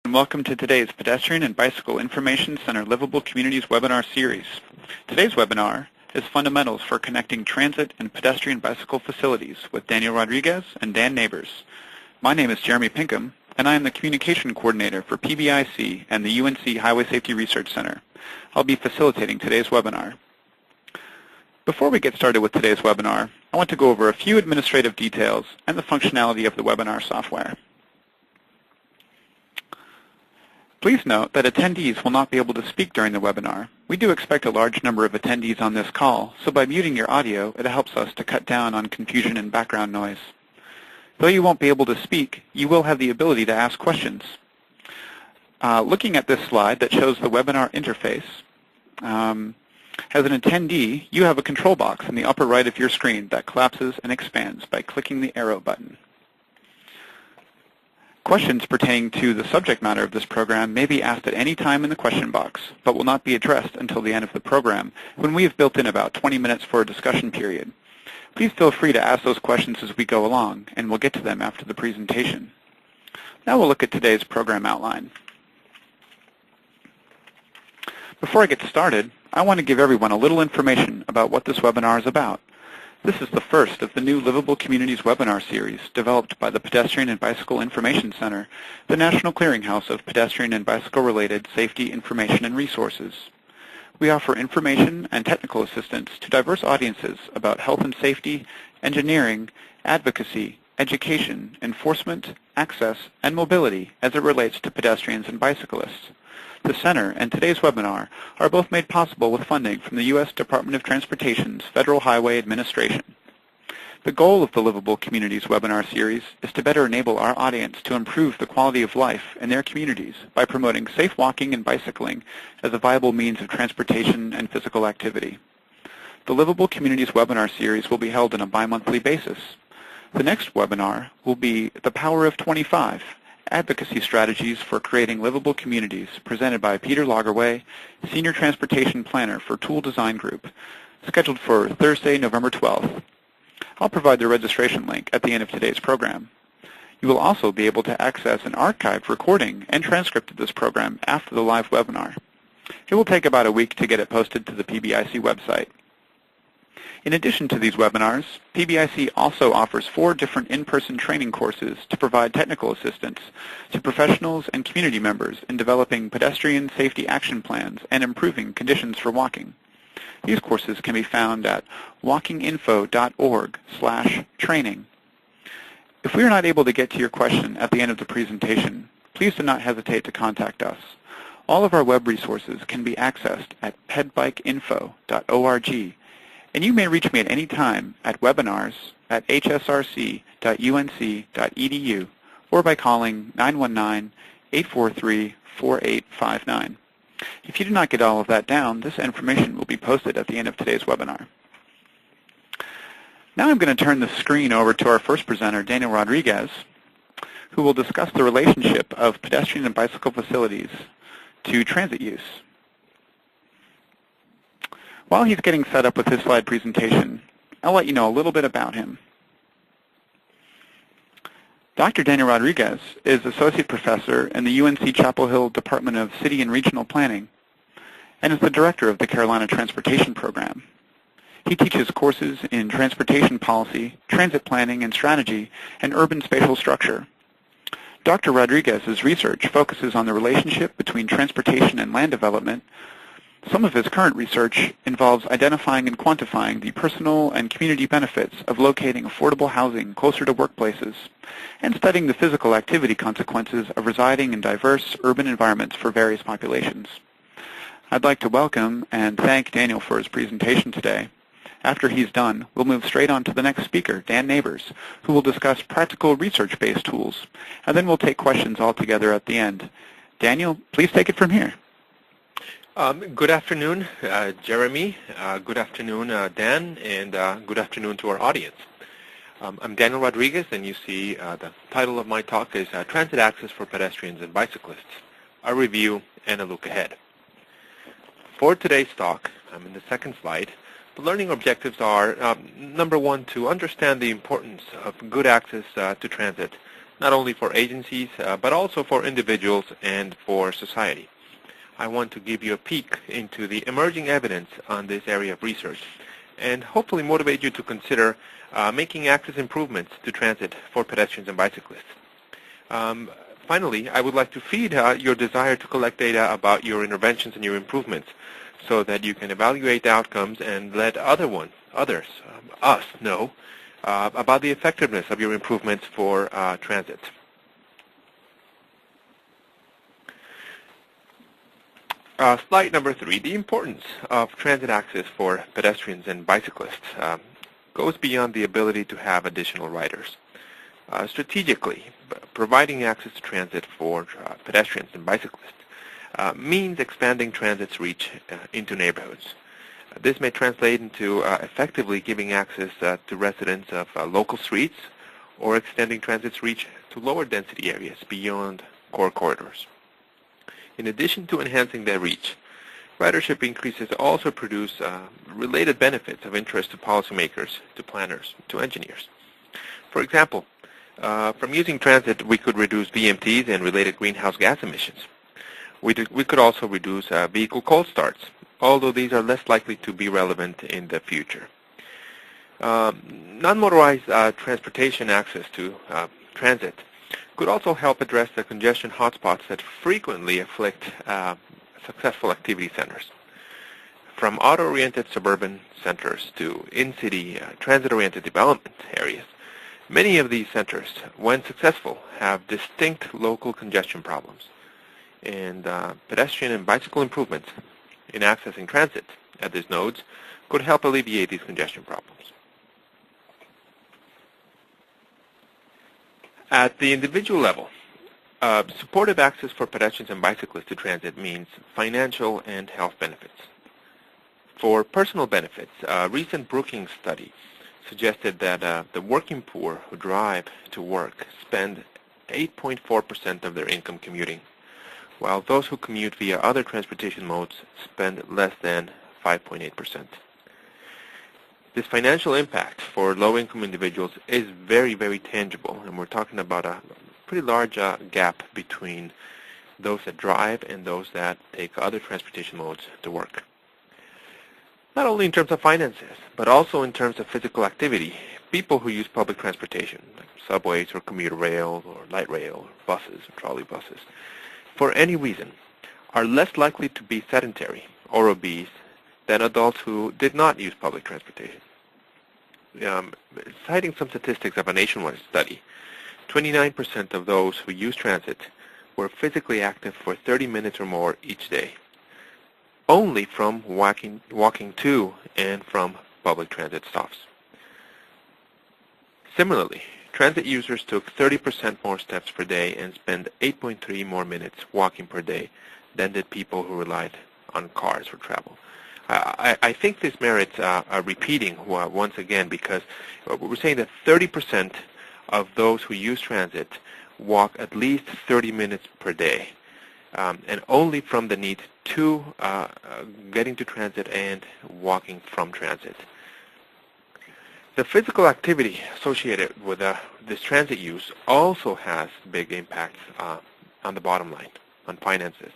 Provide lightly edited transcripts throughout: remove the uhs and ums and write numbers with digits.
And welcome to today's Pedestrian and Bicycle Information Center Livable Communities webinar series. Today's webinar is Fundamentals for Connecting Transit and Pedestrian Bicycle Facilities with Daniel Rodriguez and Dan Neighbors. My name is Jeremy Pinkham, and I am the Communication Coordinator for PBIC and the UNC Highway Safety Research Center. I'll be facilitating today's webinar. Before we get started with today's webinar, I want to go over a few administrative details and the functionality of the webinar software. Please note that attendees will not be able to speak during the webinar. We do expect a large number of attendees on this call, so by muting your audio, it helps us to cut down on confusion and background noise. Though you won't be able to speak, you will have the ability to ask questions. Looking at this slide that shows the webinar interface, as an attendee, you have a control box in the upper right of your screen that collapses and expands by clicking the arrow button. Questions pertaining to the subject matter of this program may be asked at any time in the question box, but will not be addressed until the end of the program, when we have built in about 20 minutes for a discussion period. Please feel free to ask those questions as we go along, and we'll get to them after the presentation. Now we'll look at today's program outline. Before I get started, I want to give everyone a little information about what this webinar is about. This is the first of the new Livable Communities webinar series developed by the Pedestrian and Bicycle Information Center, the National Clearinghouse of pedestrian and bicycle-related safety information and resources. We offer information and technical assistance to diverse audiences about health and safety, engineering, advocacy, education, enforcement, access, and mobility as it relates to pedestrians and bicyclists. The Center and today's webinar are both made possible with funding from the U.S. Department of Transportation's Federal Highway Administration. The goal of the Livable Communities webinar series is to better enable our audience to improve the quality of life in their communities by promoting safe walking and bicycling as a viable means of transportation and physical activity. The Livable Communities webinar series will be held on a bi-monthly basis. The next webinar will be The Power of 25, Advocacy Strategies for Creating Livable Communities, presented by Peter Lagerway, Senior Transportation Planner for Tool Design Group, scheduled for Thursday, November 12th. I'll provide the registration link at the end of today's program. You will also be able to access an archived recording and transcript of this program after the live webinar. It will take about a week to get it posted to the PBIC website. In addition to these webinars, PBIC also offers 4 different in-person training courses to provide technical assistance to professionals and community members in developing pedestrian safety action plans and improving conditions for walking. These courses can be found at walkinginfo.org/training. If we are not able to get to your question at the end of the presentation, please do not hesitate to contact us. All of our web resources can be accessed at pedbicinfo.org. And you may reach me at any time at webinars@hsrc.unc.edu or by calling 919-843-4859. If you do not get all of that down, this information will be posted at the end of today's webinar. Now I'm going to turn the screen over to our first presenter, Daniel Rodriguez, who will discuss the relationship of pedestrian and bicycle facilities to transit use. While he's getting set up with his slide presentation, I'll let you know a little bit about him. Dr. Daniel Rodriguez is Associate Professor in the UNC Chapel Hill Department of City and Regional Planning and is the Director of the Carolina Transportation Program. He teaches courses in transportation policy, transit planning and strategy, and urban spatial structure. Dr. Rodriguez's research focuses on the relationship between transportation and land development. Some of his current research involves identifying and quantifying the personal and community benefits of locating affordable housing closer to workplaces and studying the physical activity consequences of residing in diverse urban environments for various populations. I'd like to welcome and thank Daniel for his presentation today. After he's done, we'll move straight on to the next speaker, Dan Neighbors, who will discuss practical research-based tools, and then we'll take questions all together at the end. Daniel, please take it from here. Good afternoon, Jeremy. Good afternoon, Dan, and good afternoon to our audience. I'm Daniel Rodriguez, and you see the title of my talk is Transit Access for Pedestrians and Bicyclists, a review and a look ahead. For today's talk, I'm in the second slide. The learning objectives are, number one, to understand the importance of good access to transit not only for agencies, but also for individuals and for society. I want to give you a peek into the emerging evidence on this area of research and hopefully motivate you to consider making access improvements to transit for pedestrians and bicyclists. Finally, I would like to feed your desire to collect data about your interventions and your improvements so that you can evaluate the outcomes and let us know about the effectiveness of your improvements for transit. Slide number 3, the importance of transit access for pedestrians and bicyclists goes beyond the ability to have additional riders. Strategically, providing access to transit for pedestrians and bicyclists means expanding transit's reach into neighborhoods. This may translate into effectively giving access to residents of local streets or extending transit's reach to lower density areas beyond core corridors. In addition to enhancing their reach, ridership increases also produce related benefits of interest to policymakers, to planners, to engineers. For example, from using transit, we could reduce VMTs and related greenhouse gas emissions. We could also reduce vehicle cold starts, although these are less likely to be relevant in the future. Non-motorized transportation access to transit could also help address the congestion hotspots that frequently afflict successful activity centers. From auto-oriented suburban centers to in-city transit-oriented development areas, many of these centers, when successful, have distinct local congestion problems. And pedestrian and bicycle improvements in accessing transit at these nodes could help alleviate these congestion problems. At the individual level, supportive access for pedestrians and bicyclists to transit means financial and health benefits. For personal benefits, a recent Brookings study suggested that the working poor who drive to work spend 8.4% of their income commuting, while those who commute via other transportation modes spend less than 5.8%. This financial impact for low-income individuals is very, very tangible, and we're talking about a pretty large gap between those that drive and those that take other transportation modes to work. Not only in terms of finances, but also in terms of physical activity, people who use public transportation, like subways or commuter rail or light rail or buses or trolley buses, for any reason, are less likely to be sedentary or obese than adults who did not use public transportation. Citing some statistics of a nationwide study, 29% of those who use transit were physically active for 30 minutes or more each day, only from walking to and from public transit stops. Similarly, transit users took 30% more steps per day and spent 8.3 more minutes walking per day than did people who relied on cars for travel. I think this merits repeating once again, because we're saying that 30% of those who use transit walk at least 30 minutes per day, and only from the need to getting to transit and walking from transit. The physical activity associated with this transit use also has big impacts on the bottom line, on finances.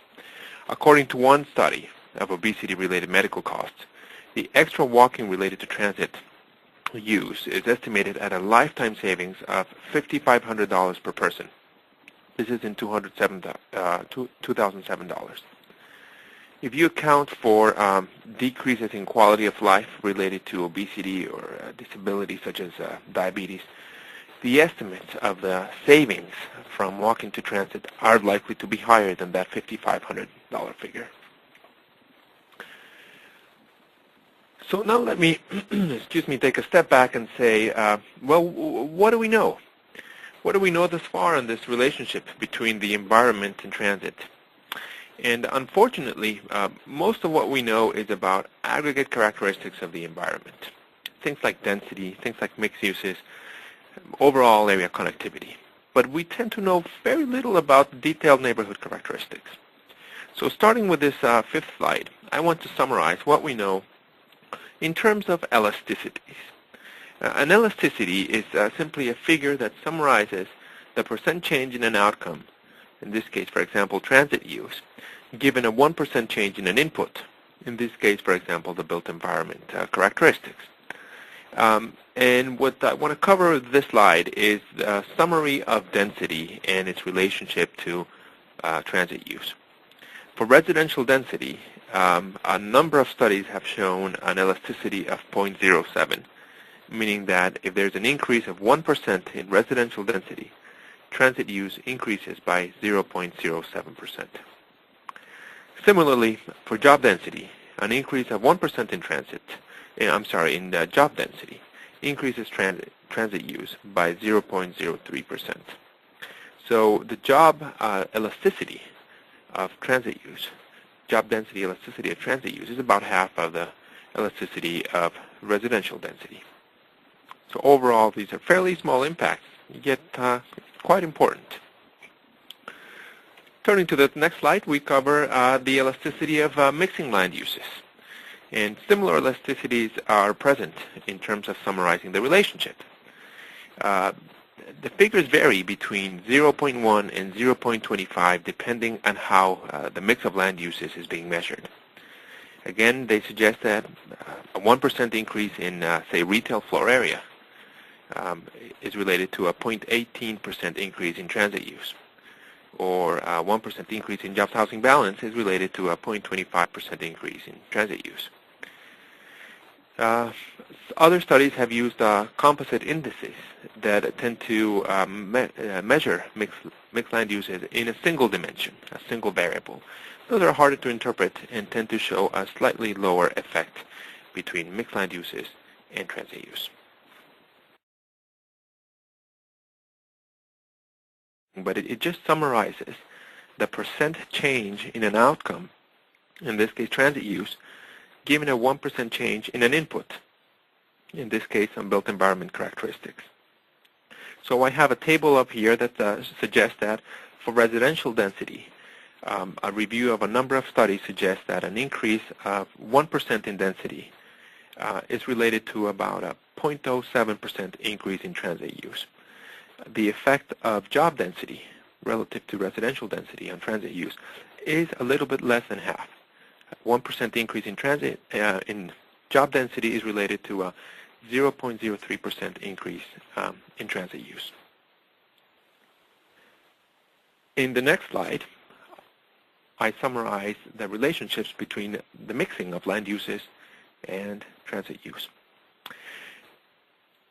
According to one study of obesity-related medical costs, the extra walking related to transit use is estimated at a lifetime savings of $5,500 per person. This is in $2007. If you account for decreases in quality of life related to obesity or disabilities such as diabetes, the estimates of the savings from walking to transit are likely to be higher than that $5,500 figure. So now let me, take a step back and say, well, what do we know? What do we know thus far on this relationship between the environment and transit? And unfortunately, most of what we know is about aggregate characteristics of the environment. Things like density, things like mixed uses, overall area connectivity. But we tend to know very little about detailed neighborhood characteristics. So starting with this fifth slide, I want to summarize what we know in terms of elasticities. An elasticity is simply a figure that summarizes the the percent change in an outcome, in this case, for example, transit use, given a 1% change in an input, in this case, for example, the built environment characteristics. And what I want to cover with this slide is a summary of density and its relationship to transit use. For residential density, a number of studies have shown an elasticity of 0.07, meaning that if there's an increase of 1% in residential density, transit use increases by 0.07%. Similarly, for job density, an increase of 1% in job density increases transit use by 0.03%. So the job elasticity of transit use, job density elasticity of transit use, is about half of the elasticity of residential density. So overall, these are fairly small impacts, yet quite important. Turning to the next slide, we cover the elasticity of mixing land uses. And similar elasticities are present in terms of summarizing the relationship. The figures vary between 0.1 and 0.25 depending on how the mix of land uses is being measured. Again, they suggest that a 1% increase in, say, retail floor area is related to a 0.18% increase in transit use, or a 1% increase in jobs housing balance is related to a 0.25% increase in transit use. Other studies have used composite indices that tend to measure mixed land uses in a single dimension, a single variable. Those are harder to interpret and tend to show a slightly lower effect between mixed land uses and transit use. But it just summarizes the percent change in an outcome, in this case transit use, given a 1% change in an input, in this case some built environment characteristics. So I have a table up here that suggests that for residential density, a review of a number of studies suggests that an increase of 1% in density is related to about a 0.07% increase in transit use. The effect of job density relative to residential density on transit use is a little bit less than half. 1% increase in transit in job density is related to a 0.03% increase in transit use. In the next slide, I summarize the relationships between the mixing of land uses and transit use.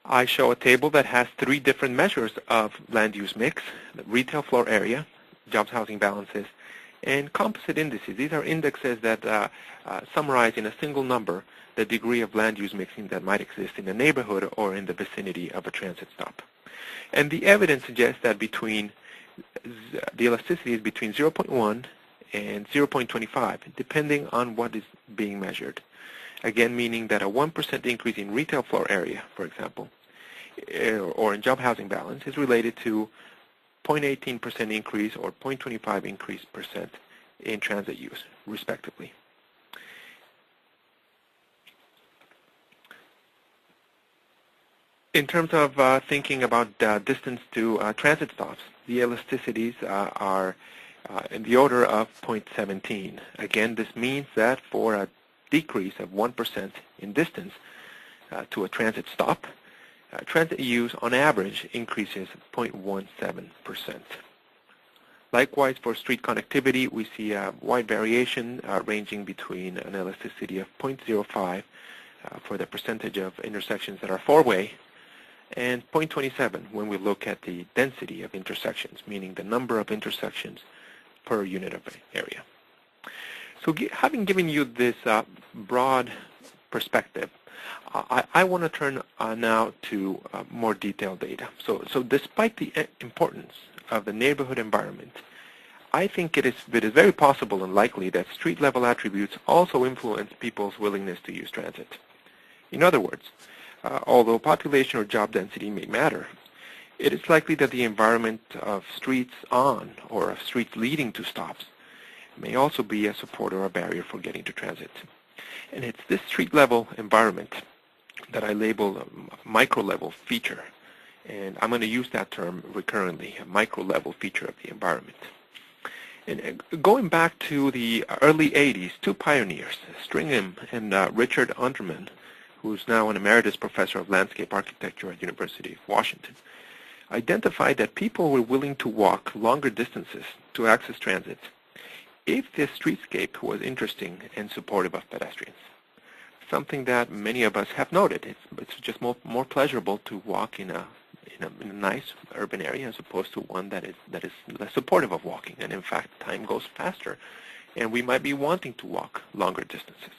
I show a table that has 3 different measures of land use mix: the retail floor area, jobs housing balances, and composite indices. These are indexes that summarize in a single number the degree of land use mixing that might exist in a neighborhood or in the vicinity of a transit stop. And the evidence suggests that the elasticity is between 0.1 and 0.25, depending on what is being measured. Again, meaning that a 1% increase in retail floor area, for example, or in job housing balance is related to 0.18% increase or 0.25 increase percent in transit use, respectively. In terms of thinking about distance to transit stops, the elasticities are in the order of 0.17. Again, this means that for a decrease of 1% in distance to a transit stop, transit use on average increases 0.17%. Likewise, for street connectivity, we see a wide variation ranging between an elasticity of 0.05 for the percentage of intersections that are four-way, and 0.27 when we look at the density of intersections, meaning the number of intersections per unit of area. So having given you this broad perspective, I want to turn now to more detailed data. So despite the importance of the neighborhood environment, I think it is very possible and likely that street-level attributes also influence people's willingness to use transit. In other words, although population or job density may matter, it is likely that the environment of streets on or of streets leading to stops may also be a support or a barrier for getting to transit. And it's this street-level environment that I label a micro-level feature. And I'm going to use that term recurrently, a micro-level feature of the environment. And going back to the early 80s, two pioneers, Stringham and Richard Underman, who's now an emeritus professor of landscape architecture at the University of Washington, identified that people were willing to walk longer distances to access transit if the streetscape was interesting and supportive of pedestrians. Something that many of us have noted. It's just more pleasurable to walk in a nice urban area as opposed to one that is less supportive of walking. And in fact, time goes faster, and we might be wanting to walk longer distances.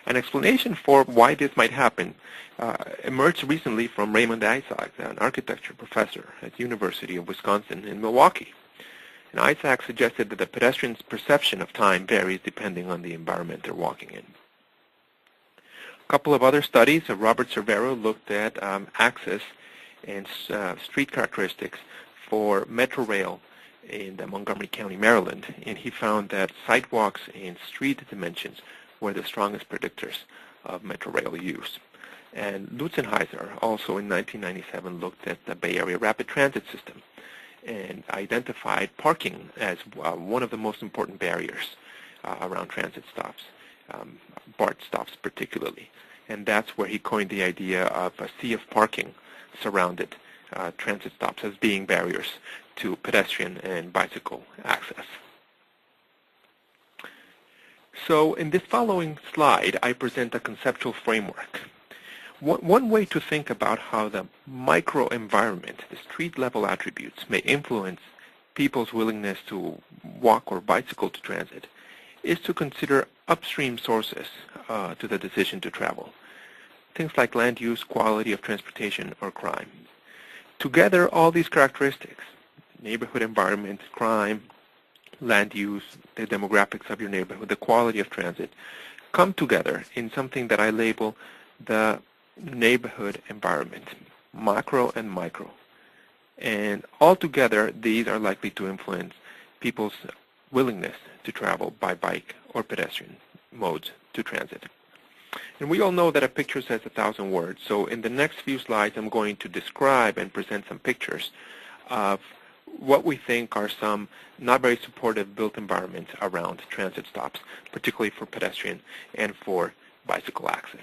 An explanation for why this might happen emerged recently from Raymond Isaac, an architecture professor at the University of Wisconsin in Milwaukee. And Isaac suggested that the pedestrian's perception of time varies depending on the environment they're walking in. A couple of other studies of Robert Cervero looked at access and street characteristics for Metro Rail in Montgomery County, Maryland, and he found that sidewalks and street dimensions were the strongest predictors of Metro Rail use. And Lutzenheiser also in 1997 looked at the Bay Area Rapid Transit System and identified parking as one of the most important barriers around transit stops, BART stops particularly. And that's where he coined the idea of a sea of parking surrounded transit stops as being barriers to pedestrian and bicycle access. So in this following slide, I present a conceptual framework. One way to think about how the microenvironment, the street-level attributes, may influence people's willingness to walk or bicycle to transit is to consider upstream sources to the decision to travel. Things like land use, quality of transportation, or crime. Together, all these characteristics, neighborhood environment, crime, land use, the demographics of your neighborhood, the quality of transit, come together in something that I label the neighborhood environment, macro and micro. And altogether, these are likely to influence people's willingness to travel by bike or pedestrian modes to transit. And we all know that a picture says 1,000 words. So in the next few slides, I'm going to describe and present some pictures of what we think are some not very supportive built environments around transit stops, particularly for pedestrian and for bicycle access.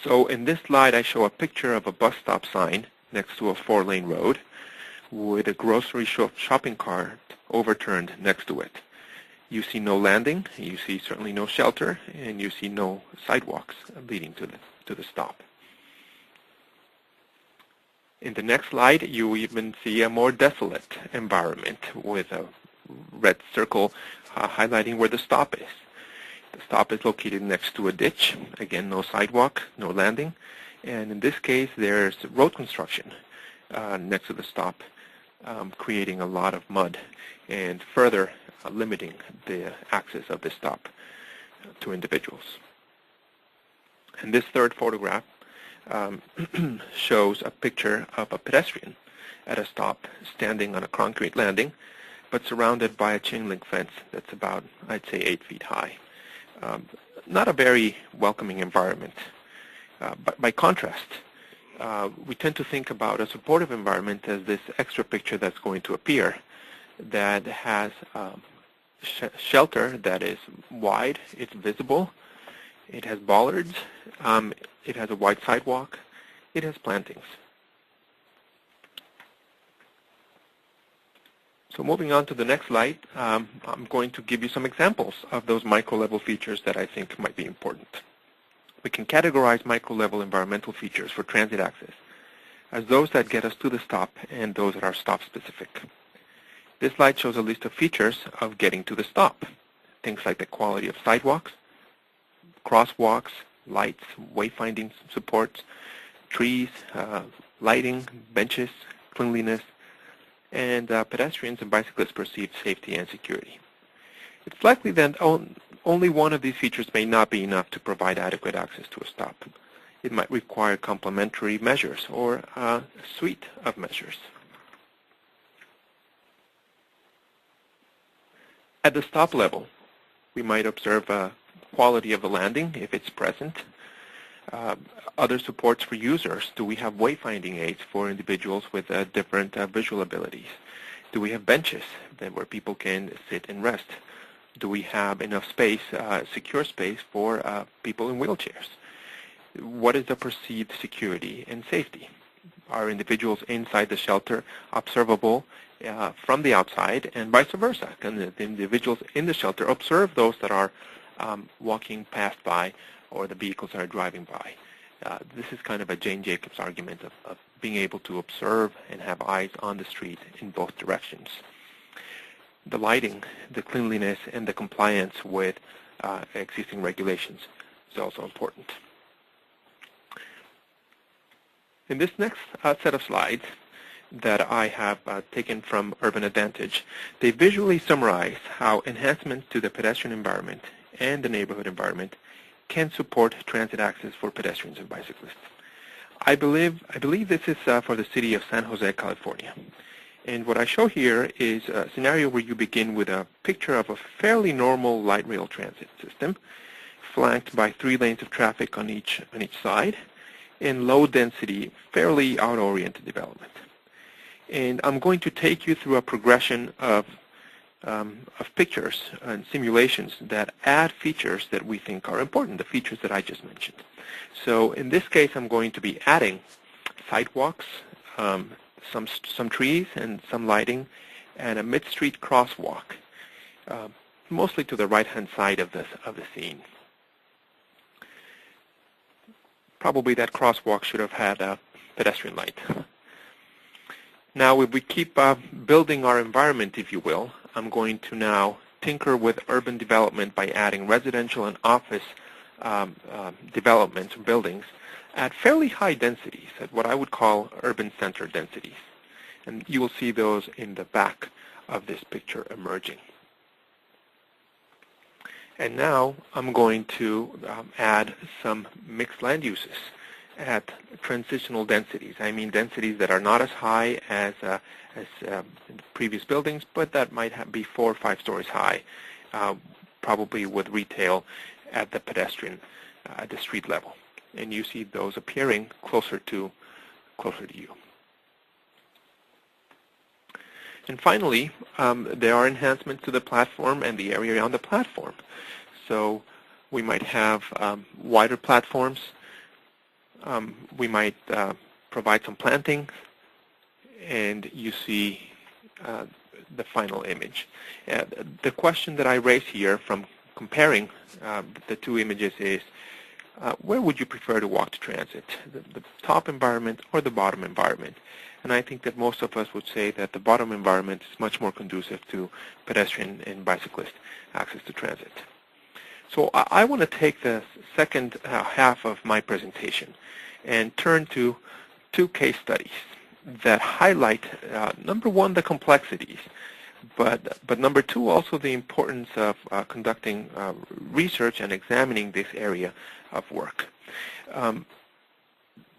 So in this slide, I show a picture of a bus stop sign next to a 4-lane road with a grocery shopping cart overturned next to it. You see no landing, you see certainly no shelter, and you see no sidewalks leading to the stop. In the next slide, you even see a more desolate environment with a red circle highlighting where the stop is. The stop is located next to a ditch. Again, no sidewalk, no landing. And in this case, there's road construction next to the stop, creating a lot of mud and further limiting the access of this stop to individuals. And this third photograph shows a picture of a pedestrian at a stop standing on a concrete landing, but surrounded by a chain link fence that's about, I'd say, 8 feet high. Not a very welcoming environment. But by contrast, we tend to think about a supportive environment as this extra picture that's going to appear that has shelter that is wide, it's visible, it has bollards, it has a wide sidewalk, it has plantings. So moving on to the next slide, I'm going to give you some examples of those micro-level features that I think might be important. We can categorize micro-level environmental features for transit access as those that get us to the stop and those that are stop-specific. This slide shows a list of features of getting to the stop. Things like the quality of sidewalks, crosswalks, lights, wayfinding supports, trees, lighting, benches, cleanliness, and pedestrians and bicyclists perceived safety and security. It's likely that only one of these features may not be enough to provide adequate access to a stop. It might require complementary measures or a suite of measures. At the stop level, we might observe quality of the landing if it's present, Other supports for users. Do we have wayfinding aids for individuals with different visual abilities? Do we have benches where people can sit and rest? Do we have enough space, secure space for people in wheelchairs? What is the perceived security and safety? Are individuals inside the shelter observable from the outside, and vice versa? Can the individuals in the shelter observe those that are walking past by or the vehicles that are driving by? This is kind of a Jane Jacobs argument of being able to observe and have eyes on the street in both directions. The lighting, the cleanliness, and the compliance with existing regulations is also important. In this next set of slides that I have taken from Urban Advantage, they visually summarize how enhancements to the pedestrian environment and the neighborhood environment can support transit access for pedestrians and bicyclists. I believe this is for the city of San Jose, California. And what I show here is a scenario where you begin with a picture of a fairly normal light rail transit system, flanked by 3 lanes of traffic on each side, in low-density, fairly out-oriented development. And I'm going to take you through a progression of pictures and simulations that add features that we think are important, the features that I just mentioned. So in this case, I'm going to be adding sidewalks, some trees and some lighting, and a mid-street crosswalk, mostly to the right-hand side of the scene. Probably that crosswalk should have had a pedestrian light. Now, if we keep building our environment, if you will, I'm going to now tinker with urban development by adding residential and office developments, buildings, at fairly high densities, at what I would call urban center densities. And you will see those in the back of this picture emerging. And now I'm going to add some mixed land uses at transitional densities. I mean densities that are not as high as previous buildings, but that might be 4 or 5 stories high, probably with retail at the pedestrian, at the street level. And you see those appearing closer to you. And finally, there are enhancements to the platform and the area on the platform. So we might have wider platforms. We might provide some planting, and you see the final image. The question that I raise here from comparing the 2 images is, where would you prefer to walk to transit, the top environment or the bottom environment? And I think that most of us would say that the bottom environment is much more conducive to pedestrian and bicyclist access to transit. So I want to take the second half of my presentation and turn to 2 case studies that highlight, number 1, the complexities, but number 2, also the importance of conducting research and examining this area of work.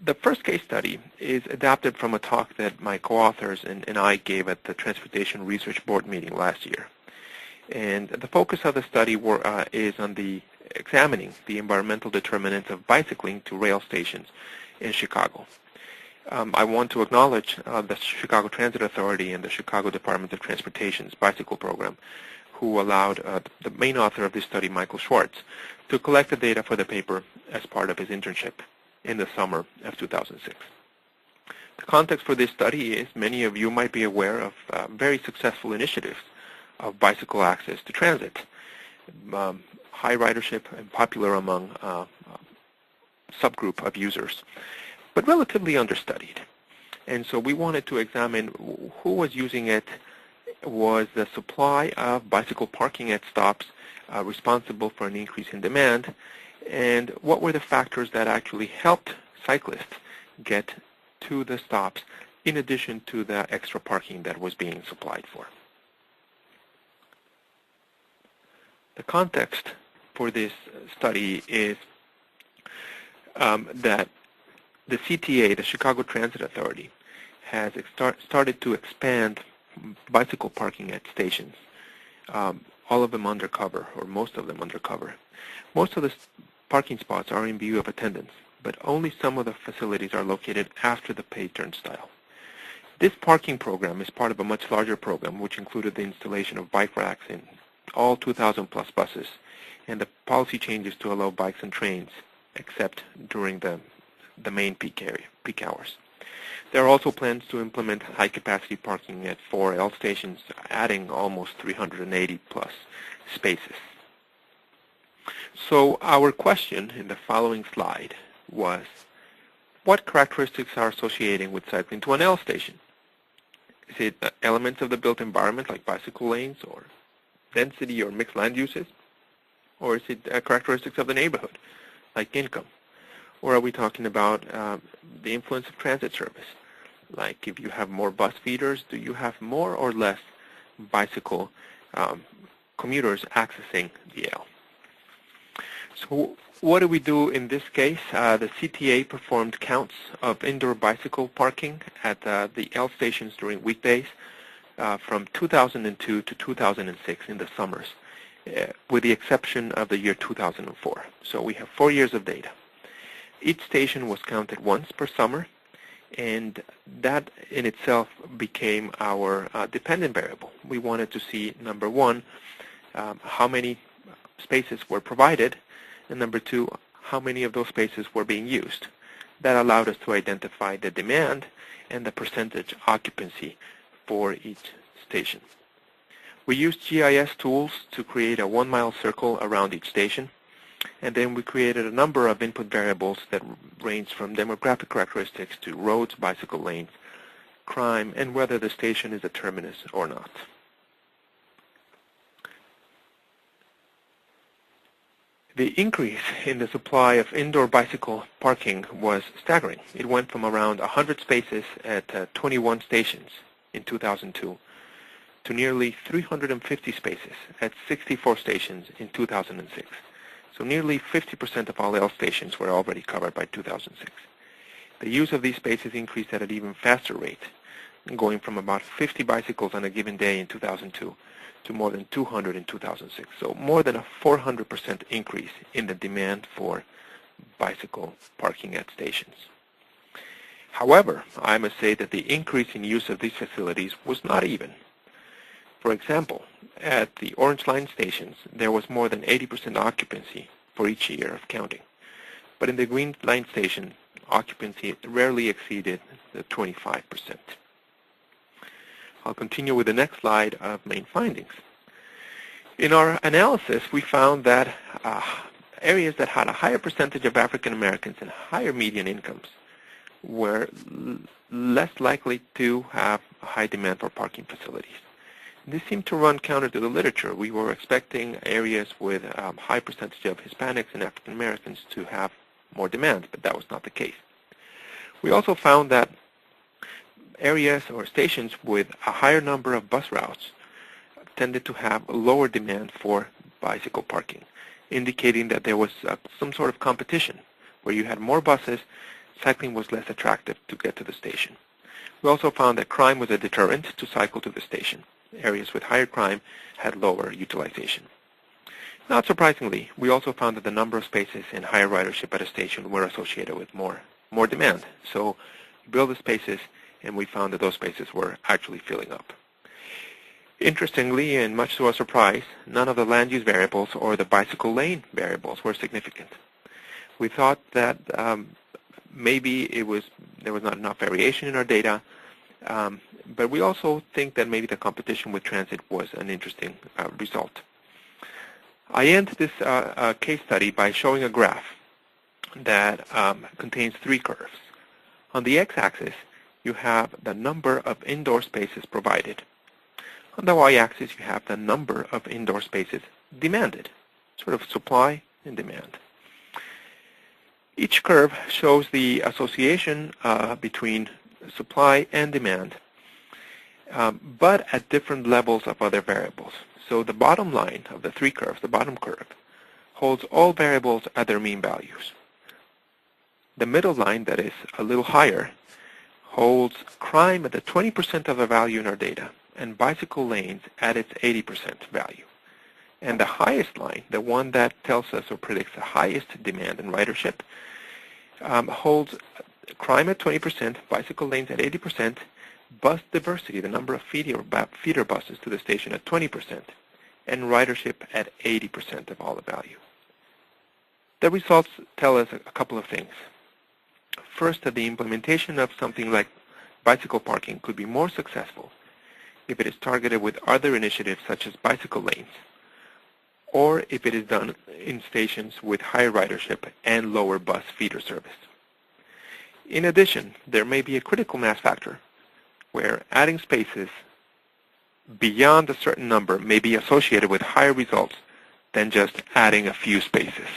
The first case study is adapted from a talk that my co-authors and I gave at the Transportation Research Board meeting last year. And the focus of the study is on examining the environmental determinants of bicycling to rail stations in Chicago. I want to acknowledge the Chicago Transit Authority and the Chicago Department of Transportation's bicycle program, who allowed the main author of this study, Michael Schwartz, to collect the data for the paper as part of his internship in the summer of 2006. The context for this study is many of you might be aware of very successful initiatives of bicycle access to transit, high ridership and popular among a subgroup of users, but relatively understudied. And so we wanted to examine who was using it. Was the supply of bicycle parking at stops responsible for an increase in demand? And what were the factors that actually helped cyclists get to the stops in addition to the extra parking that was being supplied for? The context for this study is that the CTA, the Chicago Transit Authority, has started to expand bicycle parking at stations, all of them undercover, or most of them undercover. Most of the parking spots are in view of attendants, but only some of the facilities are located after the paid turnstile. This parking program is part of a much larger program which included the installation of bike racks in all 2,000 plus buses and the policy changes to allow bikes and trains except during the main peak hours. There are also plans to implement high-capacity parking at 4 L stations, adding almost 380 plus spaces. So our question in the following slide was, what characteristics are associating with cycling to an L station? Is it elements of the built environment like bicycle lanes or density or mixed land uses? Or is it characteristics of the neighborhood like income? Or are we talking about the influence of transit service? Like if you have more bus feeders, do you have more or less bicycle commuters accessing the L? So what do we do in this case? The CTA performed counts of indoor bicycle parking at the L stations during weekdays from 2002 to 2006 in the summers, with the exception of the year 2004. So we have 4 years of data. Each station was counted once per summer, and that in itself became our dependent variable. We wanted to see, number one, how many spaces were provided, and number two, how many of those spaces were being used. That allowed us to identify the demand and the percentage occupancy for each station. We used GIS tools to create a 1 mile circle around each station, and then we created a number of input variables that range from demographic characteristics to roads, bicycle lanes, crime, and whether the station is a terminus or not. The increase in the supply of indoor bicycle parking was staggering. It went from around 100 spaces at 21 stations in 2002 to nearly 350 spaces at 64 stations in 2006. So nearly 50% of all L stations were already covered by 2006. The use of these spaces increased at an even faster rate, going from about 50 bicycles on a given day in 2002 to more than 200 in 2006. So more than a 400% increase in the demand for bicycle parking at stations. However, I must say that the increase in use of these facilities was not even. For example, at the Orange Line stations, there was more than 80% occupancy for each year of counting. But in the Green Line station, occupancy rarely exceeded the 25%. I'll continue with the next slide of main findings. In our analysis, we found that areas that had a higher percentage of African Americans and higher median incomes were less likely to have a high demand for parking facilities. This seemed to run counter to the literature. We were expecting areas with a high percentage of Hispanics and African Americans to have more demand, but that was not the case. We also found that areas or stations with a higher number of bus routes tended to have lower demand for bicycle parking, indicating that there was some sort of competition. Where you had more buses, cycling was less attractive to get to the station. We also found that crime was a deterrent to cycle to the station. Areas with higher crime had lower utilization. Not surprisingly, we also found that the number of spaces and higher ridership at a station were associated with more demand. So we built the spaces, and we found that those spaces were actually filling up. Interestingly, and much to our surprise, none of the land use variables or the bicycle lane variables were significant. We thought that maybe there was not enough variation in our data, but we also think that maybe the competition with transit was an interesting result. I end this case study by showing a graph that contains 3 curves. On the x-axis, you have the number of indoor spaces provided. On the y-axis, you have the number of indoor spaces demanded, sort of supply and demand. Each curve shows the association between supply and demand, but at different levels of other variables. So the bottom line of the 3 curves, the bottom curve, holds all variables at their mean values. The middle line, that is a little higher, holds crime at the 20% of the value in our data and bicycle lanes at its 80% value. And the highest line, the one that tells us or predicts the highest demand and ridership, holds crime at 20%, bicycle lanes at 80%, bus diversity, the number of feeder buses to the station at 20%, and ridership at 80% of all the value. The results tell us a couple of things. First, that the implementation of something like bicycle parking could be more successful if it is targeted with other initiatives such as bicycle lanes, or if it is done in stations with higher ridership and lower bus feeder service. In addition, there may be a critical mass factor where adding spaces beyond a certain number may be associated with higher results than just adding a few spaces.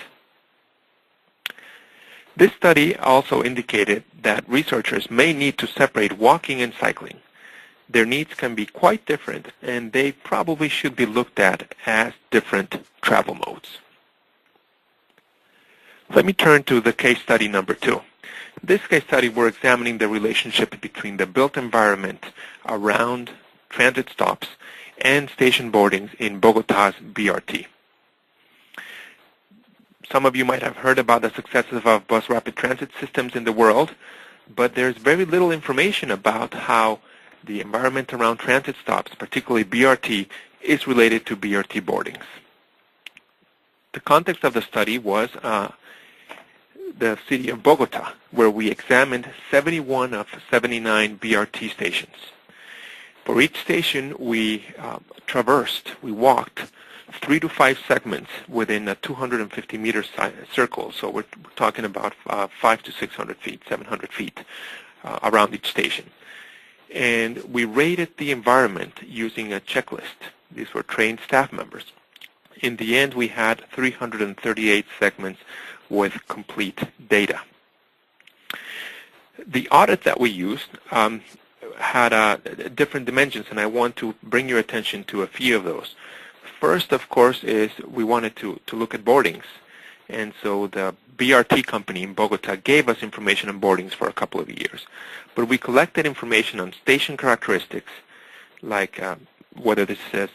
This study also indicated that researchers may need to separate walking and cycling. Their needs can be quite different, and they probably should be looked at as different travel modes. Let me turn to the case study number 2. In this case study, we're examining the relationship between the built environment around transit stops and station boardings in Bogota's BRT. Some of you might have heard about the successes of bus rapid transit systems in the world, but there's very little information about how the environment around transit stops, particularly BRT, is related to BRT boardings. The context of the study was the city of Bogota, where we examined 71 of 79 BRT stations. For each station, we walked 3 to 5 segments within a 250-meter circle. So we're talking about 500 to 600 feet, 700 feet around each station. And we rated the environment using a checklist. These were trained staff members. In the end, we had 338 segments with complete data. The audit that we used had different dimensions, and I want to bring your attention to a few of those. First, of course, is we wanted to look at boardings. And so the BRT company in Bogota gave us information on boardings for a couple of years. But we collected information on station characteristics, like whether this is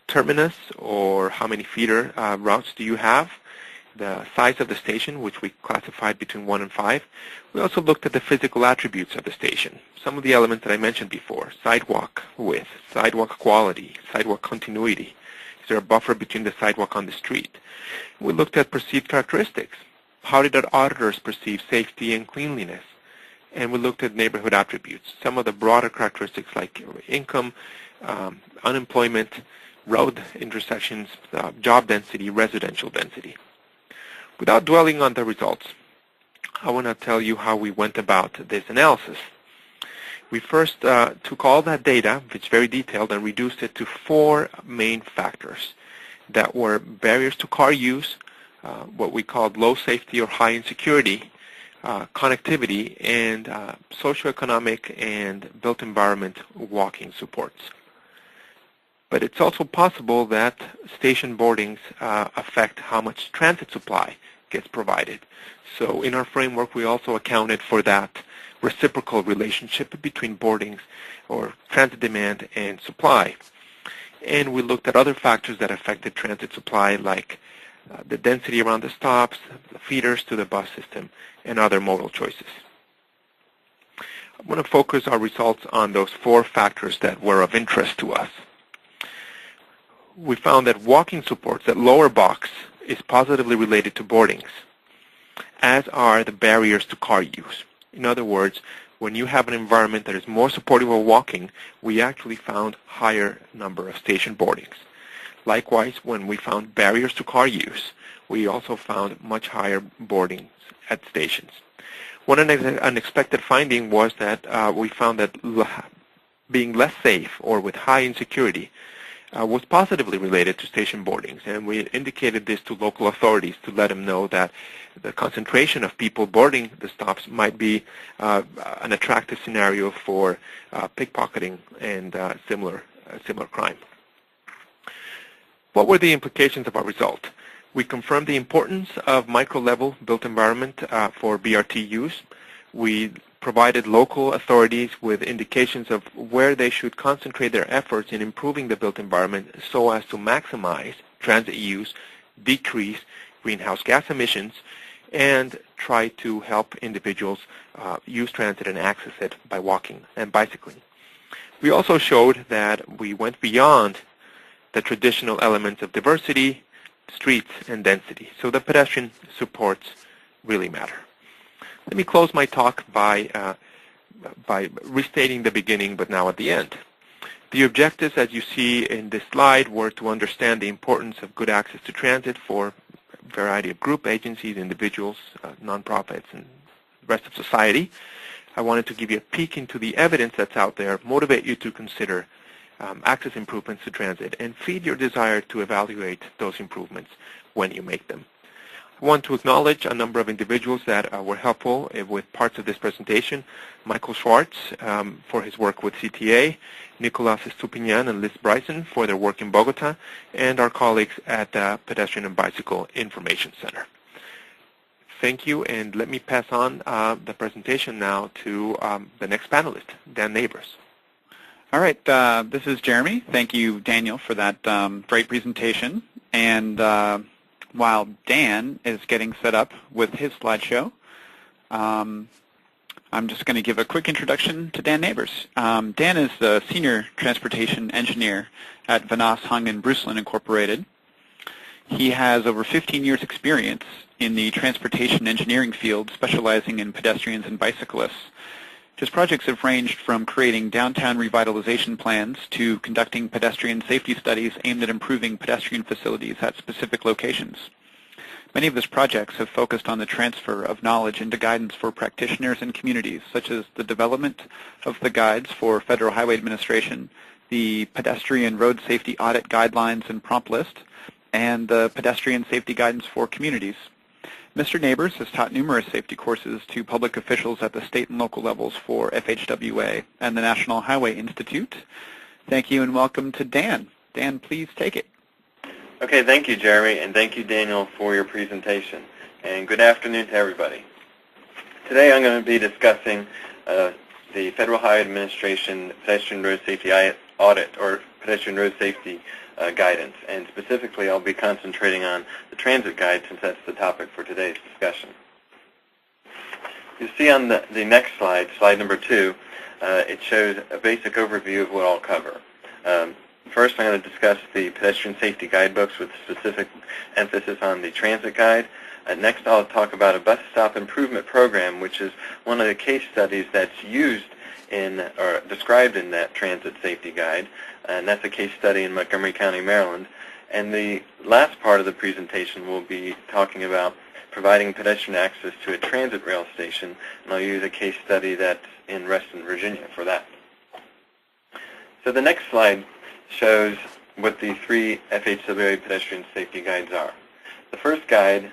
terminus or how many feeder routes do you have, the size of the station, which we classified between 1 and 5. We also looked at the physical attributes of the station, some of the elements that I mentioned before: sidewalk width, sidewalk quality, sidewalk continuity. Is there a buffer between the sidewalk on the street? We looked at perceived characteristics. How did our auditors perceive safety and cleanliness? And we looked at neighborhood attributes, some of the broader characteristics like income, unemployment, road intersections, job density, residential density. Without dwelling on the results, I want to tell you how we went about this analysis. We first took all that data, which is very detailed, and reduced it to 4 main factors that were barriers to car use, what we called low safety or high insecurity, connectivity, and socioeconomic and built environment walking supports. But it's also possible that station boardings affect how much transit supply gets provided. So in our framework, we also accounted for that reciprocal relationship between boardings or transit demand and supply. And we looked at other factors that affected transit supply, like the density around the stops, the feeders to the bus system, and other modal choices. I want to focus our results on those 4 factors that were of interest to us. We found that walking supports, that lower box, is positively related to boardings, as are the barriers to car use. In other words, when you have an environment that is more supportive of walking, we actually found higher number of station boardings. Likewise, when we found barriers to car use, we also found much higher boardings at stations. One unexpected finding was that we found that being less safe or with high insecurity was positively related to station boardings, and we indicated this to local authorities to let them know that the concentration of people boarding the stops might be an attractive scenario for pickpocketing and similar crime. What were the implications of our result? We confirmed the importance of micro-level built environment for BRT use. We provided local authorities with indications of where they should concentrate their efforts in improving the built environment so as to maximize transit use, decrease greenhouse gas emissions, and try to help individuals use transit and access it by walking and bicycling. We also showed that we went beyond the traditional elements of diversity, streets, and density. So the pedestrian supports really matter. Let me close my talk by restating the beginning, but now at the end. The objectives, as you see in this slide, were to understand the importance of good access to transit for a variety of group agencies, individuals, nonprofits, and the rest of society. I wanted to give you a peek into the evidence that's out there, motivate you to consider access improvements to transit, and feed your desire to evaluate those improvements when you make them. I want to acknowledge a number of individuals that were helpful with parts of this presentation. Michael Schwartz for his work with CTA, Nicolas Estupinian and Liz Bryson for their work in Bogota, and our colleagues at the Pedestrian and Bicycle Information Center. Thank you, and let me pass on the presentation now to the next panelist, Dan Neighbors. All right, this is Jeremy. Thank you, Daniel, for that great presentation. And while Dan is getting set up with his slideshow, I'm just going to give a quick introduction to Dan Neighbors. Dan is the Senior Transportation Engineer at Vanas, Hung & Brucelin Incorporated. He has over 15 years' experience in the transportation engineering field, specializing in pedestrians and bicyclists. His projects have ranged from creating downtown revitalization plans to conducting pedestrian safety studies aimed at improving pedestrian facilities at specific locations. Many of his projects have focused on the transfer of knowledge into guidance for practitioners and communities, such as the development of the guides for Federal Highway Administration, the Pedestrian Road Safety Audit Guidelines and Prompt List, and the Pedestrian Safety Guidance for Communities. Mr. Neighbors has taught numerous safety courses to public officials at the state and local levels for FHWA and the National Highway Institute. Thank you and welcome to Dan. Dan, please take it. Okay, thank you, Jeremy, and thank you, Daniel, for your presentation. And good afternoon to everybody. Today I'm going to be discussing the Federal Highway Administration Pedestrian Road Safety Audit, or Pedestrian Road Safety Guidance, and specifically I'll be concentrating on the transit guide since that's the topic for today's discussion. You'll see on the next slide, slide number 2, it shows a basic overview of what I'll cover. First, I'm going to discuss the pedestrian safety guidebooks with specific emphasis on the transit guide. Next, I'll talk about a bus stop improvement program, which is one of the case studies that's used in or described in that transit safety guide, and that's a case study in Montgomery County, Maryland. And the last part of the presentation will be talking about providing pedestrian access to a transit rail station, and I'll use a case study that's in Reston, Virginia for that. So the next slide shows what the 3 FHWA pedestrian safety guides are. The first guide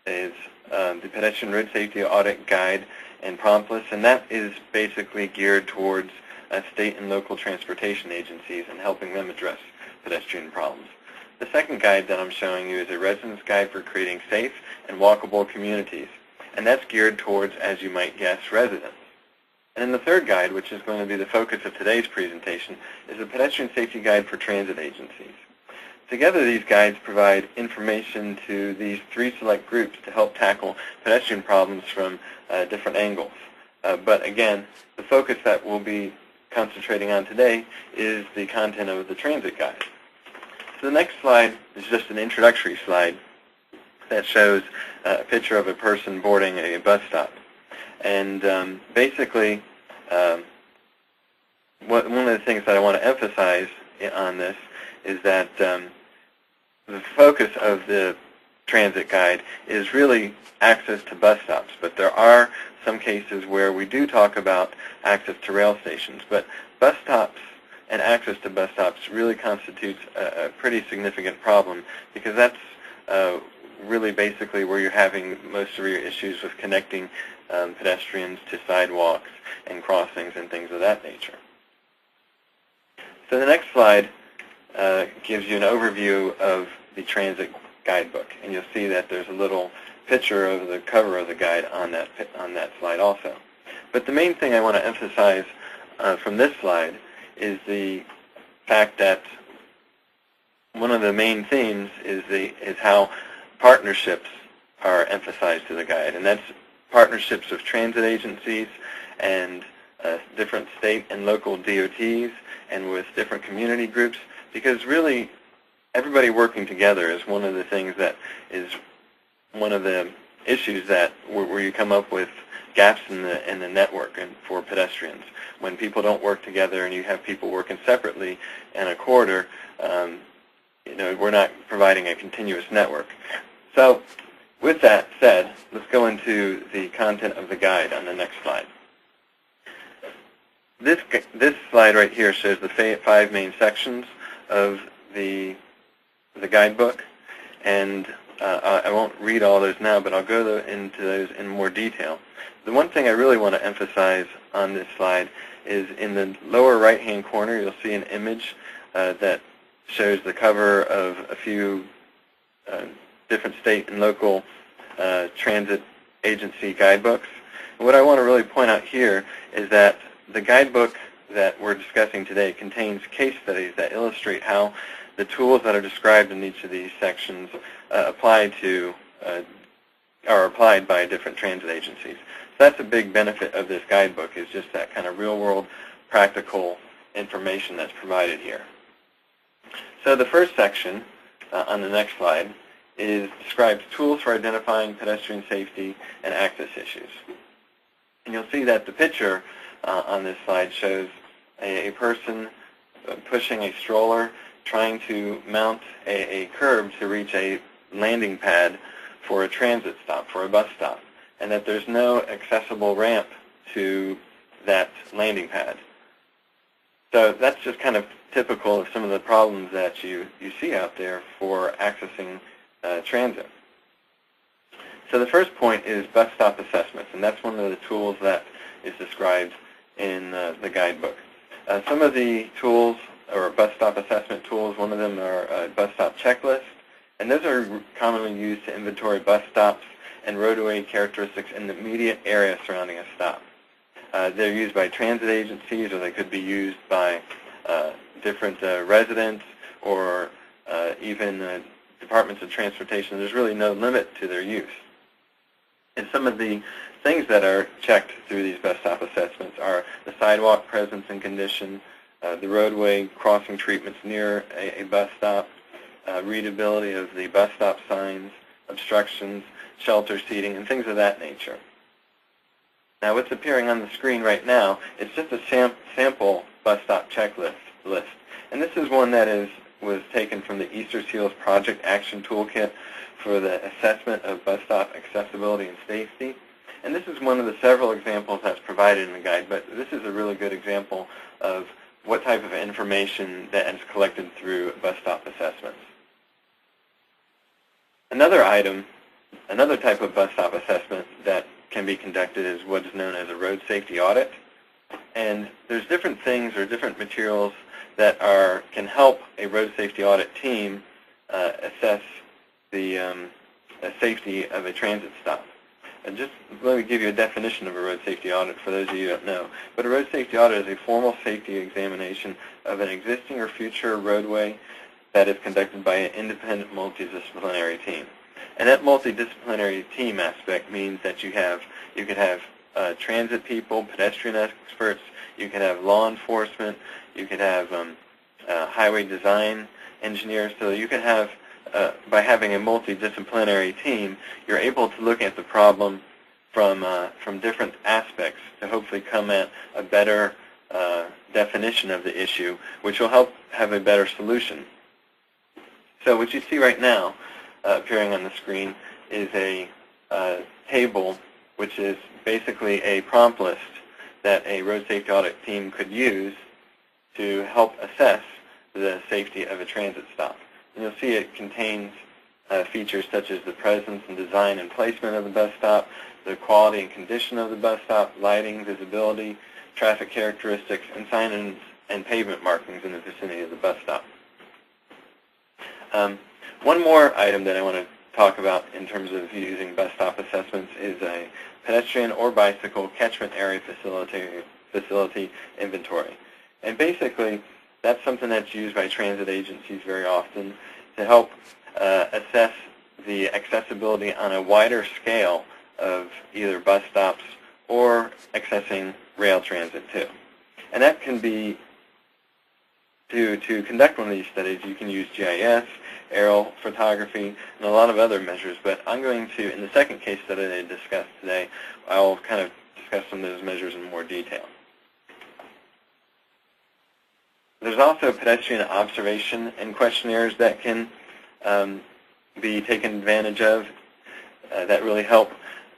is the Pedestrian Road Safety Audit Guide and Prompt List, and that is basically geared towards state and local transportation agencies and helping them address pedestrian problems. The second guide that I'm showing you is a residence guide for creating safe and walkable communities, and that's geared towards, as you might guess, residents. And then the third guide, which is going to be the focus of today's presentation, is a pedestrian safety guide for transit agencies. Together, these guides provide information to these 3 select groups to help tackle pedestrian problems from different angles. But again, the focus that we'll be concentrating on today is the content of the transit guide. So the next slide is just an introductory slide that shows a picture of a person boarding a bus stop. And basically, one of the things that I want to emphasize on this is that the focus of the transit guide is really access to bus stops, but there are some cases where we do talk about access to rail stations. But bus stops and access to bus stops really constitutes a pretty significant problem, because that's really basically where you're having most of your issues with connecting pedestrians to sidewalks and crossings and things of that nature. So the next slide gives you an overview of the transit guidebook, and you'll see that there's a little picture of the cover of the guide on that slide also. But the main thing I want to emphasize from this slide is the fact that one of the main themes is how partnerships are emphasized to the guide, and that's partnerships with transit agencies and different state and local DOTs and with different community groups, because really everybody working together is one of the things that is one of the issues that where you come up with gaps in the network and for pedestrians. When people don't work together and you have people working separately in a corridor, we're not providing a continuous network. So with that said, let's go into the content of the guide on the next slide. This slide right here shows the 5 main sections of the guidebook, and I won't read all those now, but I'll go into those in more detail. The one thing I really want to emphasize on this slide is in the lower right-hand corner, you'll see an image that shows the cover of a few different state and local transit agency guidebooks. And what I want to really point out here is that the guidebook that we're discussing today contains case studies that illustrate how the tools that are described in each of these sections are applied by different transit agencies. So that's a big benefit of this guidebook, is just that kind of real-world practical information that's provided here. So the first section on the next slide describes tools for identifying pedestrian safety and access issues. And you'll see that the picture on this slide shows a person pushing a stroller trying to mount a curb to reach a landing pad for a transit stop, for a bus stop, and that there's no accessible ramp to that landing pad. So that's just kind of typical of some of the problems that you see out there for accessing transit. So the first point is bus stop assessments, and that's one of the tools that is described in the guidebook. Some of the tools, or bus stop assessment tools, one of them are bus stop checklists, and those are commonly used to inventory bus stops and roadway characteristics in the immediate area surrounding a stop. They're used by transit agencies, or they could be used by different residents, or even departments of transportation. There's really no limit to their use. And some of the things that are checked through these bus stop assessments are the sidewalk presence and condition, the roadway crossing treatments near a bus stop, readability of the bus stop signs, obstructions, shelter seating, and things of that nature. Now what's appearing on the screen right now is just a sample bus stop checklist list. And this is one that was taken from the Easter Seals Project Action Toolkit for the assessment of bus stop accessibility and safety. And this is one of the several examples that's provided in the guide, but this is a really good example of what type of information that is collected through bus stop assessments. Another type of bus stop assessment that can be conducted is what is known as a road safety audit. And there's different things or different materials that can help a road safety audit team assess the safety of a transit stop. And just let me give you a definition of a road safety audit for those of you who don't know. But a road safety audit is a formal safety examination of an existing or future roadway that is conducted by an independent multidisciplinary team. And that multidisciplinary team aspect means that you could have transit people, pedestrian experts, you could have law enforcement, you could have highway design engineers. So you could have, by having a multidisciplinary team, you're able to look at the problem from different aspects to hopefully come at a better definition of the issue, which will help have a better solution. So what you see right now appearing on the screen is a table, which is basically a prompt list that a road safety audit team could use to help assess the safety of a transit stop. And you'll see it contains features such as the presence and design and placement of the bus stop, the quality and condition of the bus stop, lighting, visibility, traffic characteristics, and sign and pavement markings in the vicinity of the bus stop. One more item that I want to talk about in terms of using bus stop assessments is a pedestrian or bicycle catchment area facility inventory. And basically, that's something that's used by transit agencies very often to help assess the accessibility on a wider scale of either bus stops or accessing rail transit too. And that can be, to conduct one of these studies, you can use GIS, aerial photography, and a lot of other measures. But I'm going to, in the second case study that I discussed today, I'll kind of discuss some of those measures in more detail. There's also pedestrian observation and questionnaires that can be taken advantage of that really help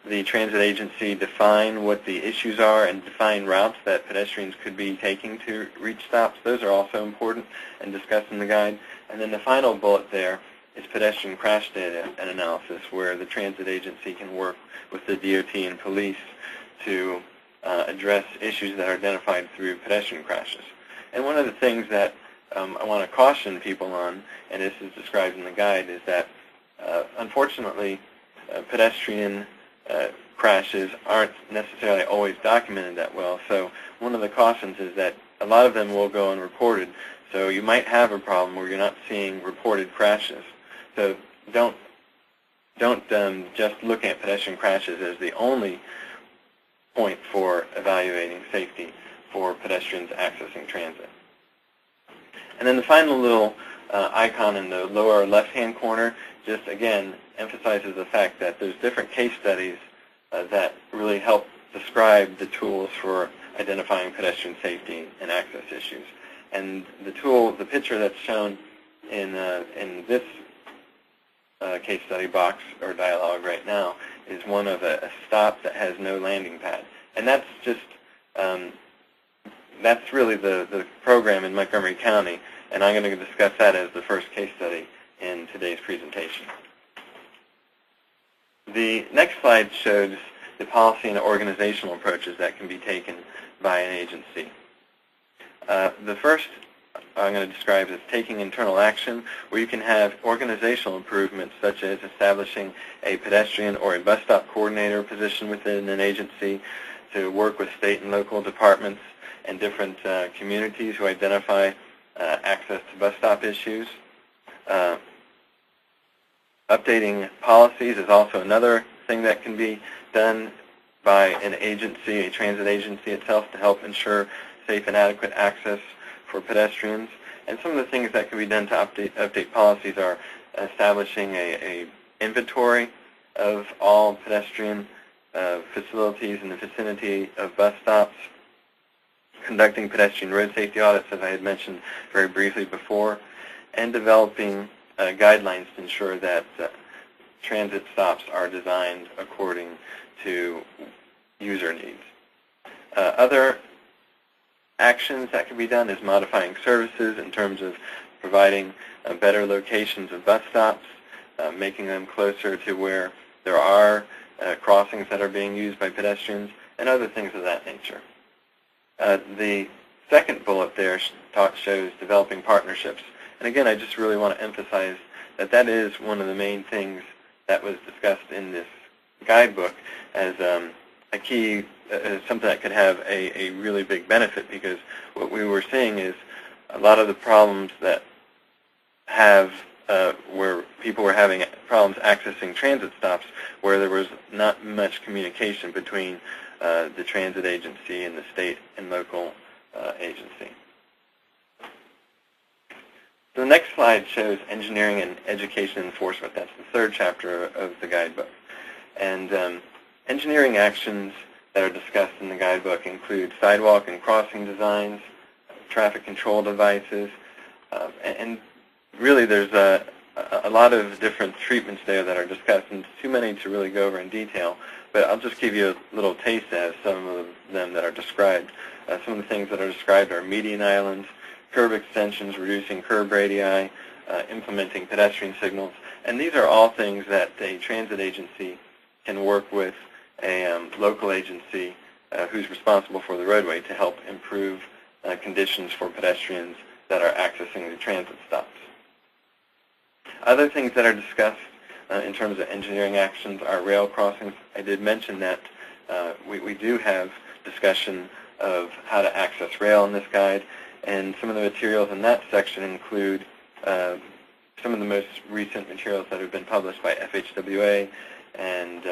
the transit agency define what the issues are and define routes that pedestrians could be taking to reach stops. Those are also important and discussed in the guide. And then the final bullet there is pedestrian crash data and analysis, where the transit agency can work with the DOT and police to address issues that are identified through pedestrian crashes. And one of the things that I want to caution people on, and this is described in the guide, is that unfortunately pedestrian crashes aren't necessarily always documented that well. So one of the cautions is that a lot of them will go unreported. So you might have a problem where you're not seeing reported crashes. So don't just look at pedestrian crashes as the only point for evaluating safety for pedestrians accessing transit. And then the final little icon in the lower left-hand corner just, again, emphasizes the fact that there's different case studies that really help describe the tools for identifying pedestrian safety and access issues. And the picture that's shown in this case study box or dialogue right now is one of a stop that has no landing pad. And that's just, that's really the program in Montgomery County, and I'm going to discuss that as the first case study in today's presentation. The next slide shows the policy and organizational approaches that can be taken by an agency. The first I'm going to describe as taking internal action, where you can have organizational improvements such as establishing a pedestrian or a bus stop coordinator position within an agency to work with state and local departments and different communities who identify access to bus stop issues. Updating policies is also another thing that can be done by an agency, a transit agency itself, to help ensure safe and adequate access for pedestrians. And some of the things that can be done to update policies are establishing a inventory of all pedestrian facilities in the vicinity of bus stops, conducting pedestrian road safety audits, as I had mentioned very briefly before, and developing guidelines to ensure that transit stops are designed according to user needs. Other actions that can be done is modifying services in terms of providing better locations of bus stops, making them closer to where there are crossings that are being used by pedestrians, and other things of that nature. The second bullet there shows developing partnerships. And again, I just really want to emphasize that that is one of the main things that was discussed in this guidebook as a key, something that could have a really big benefit, because what we were seeing is a lot of the problems that where people were having problems accessing transit stops, where there was not much communication between the transit agency and the state and local agency. So the next slide shows engineering and education enforcement. That's the third chapter of the guidebook. And engineering actions that are discussed in the guidebook include sidewalk and crossing designs, traffic control devices, and really there's a lot of different treatments there that are discussed, and it's too many to really go over in detail, but I'll just give you a little taste as some of them that are described. Some of the things that are described are median islands, curb extensions, reducing curb radii, implementing pedestrian signals, and these are all things that a transit agency can work with a local agency who's responsible for the roadway to help improve conditions for pedestrians that are accessing the transit stops. Other things that are discussed in terms of engineering actions are rail crossings. I did mention that we do have discussion of how to access rail in this guide, and some of the materials in that section include some of the most recent materials that have been published by FHWA and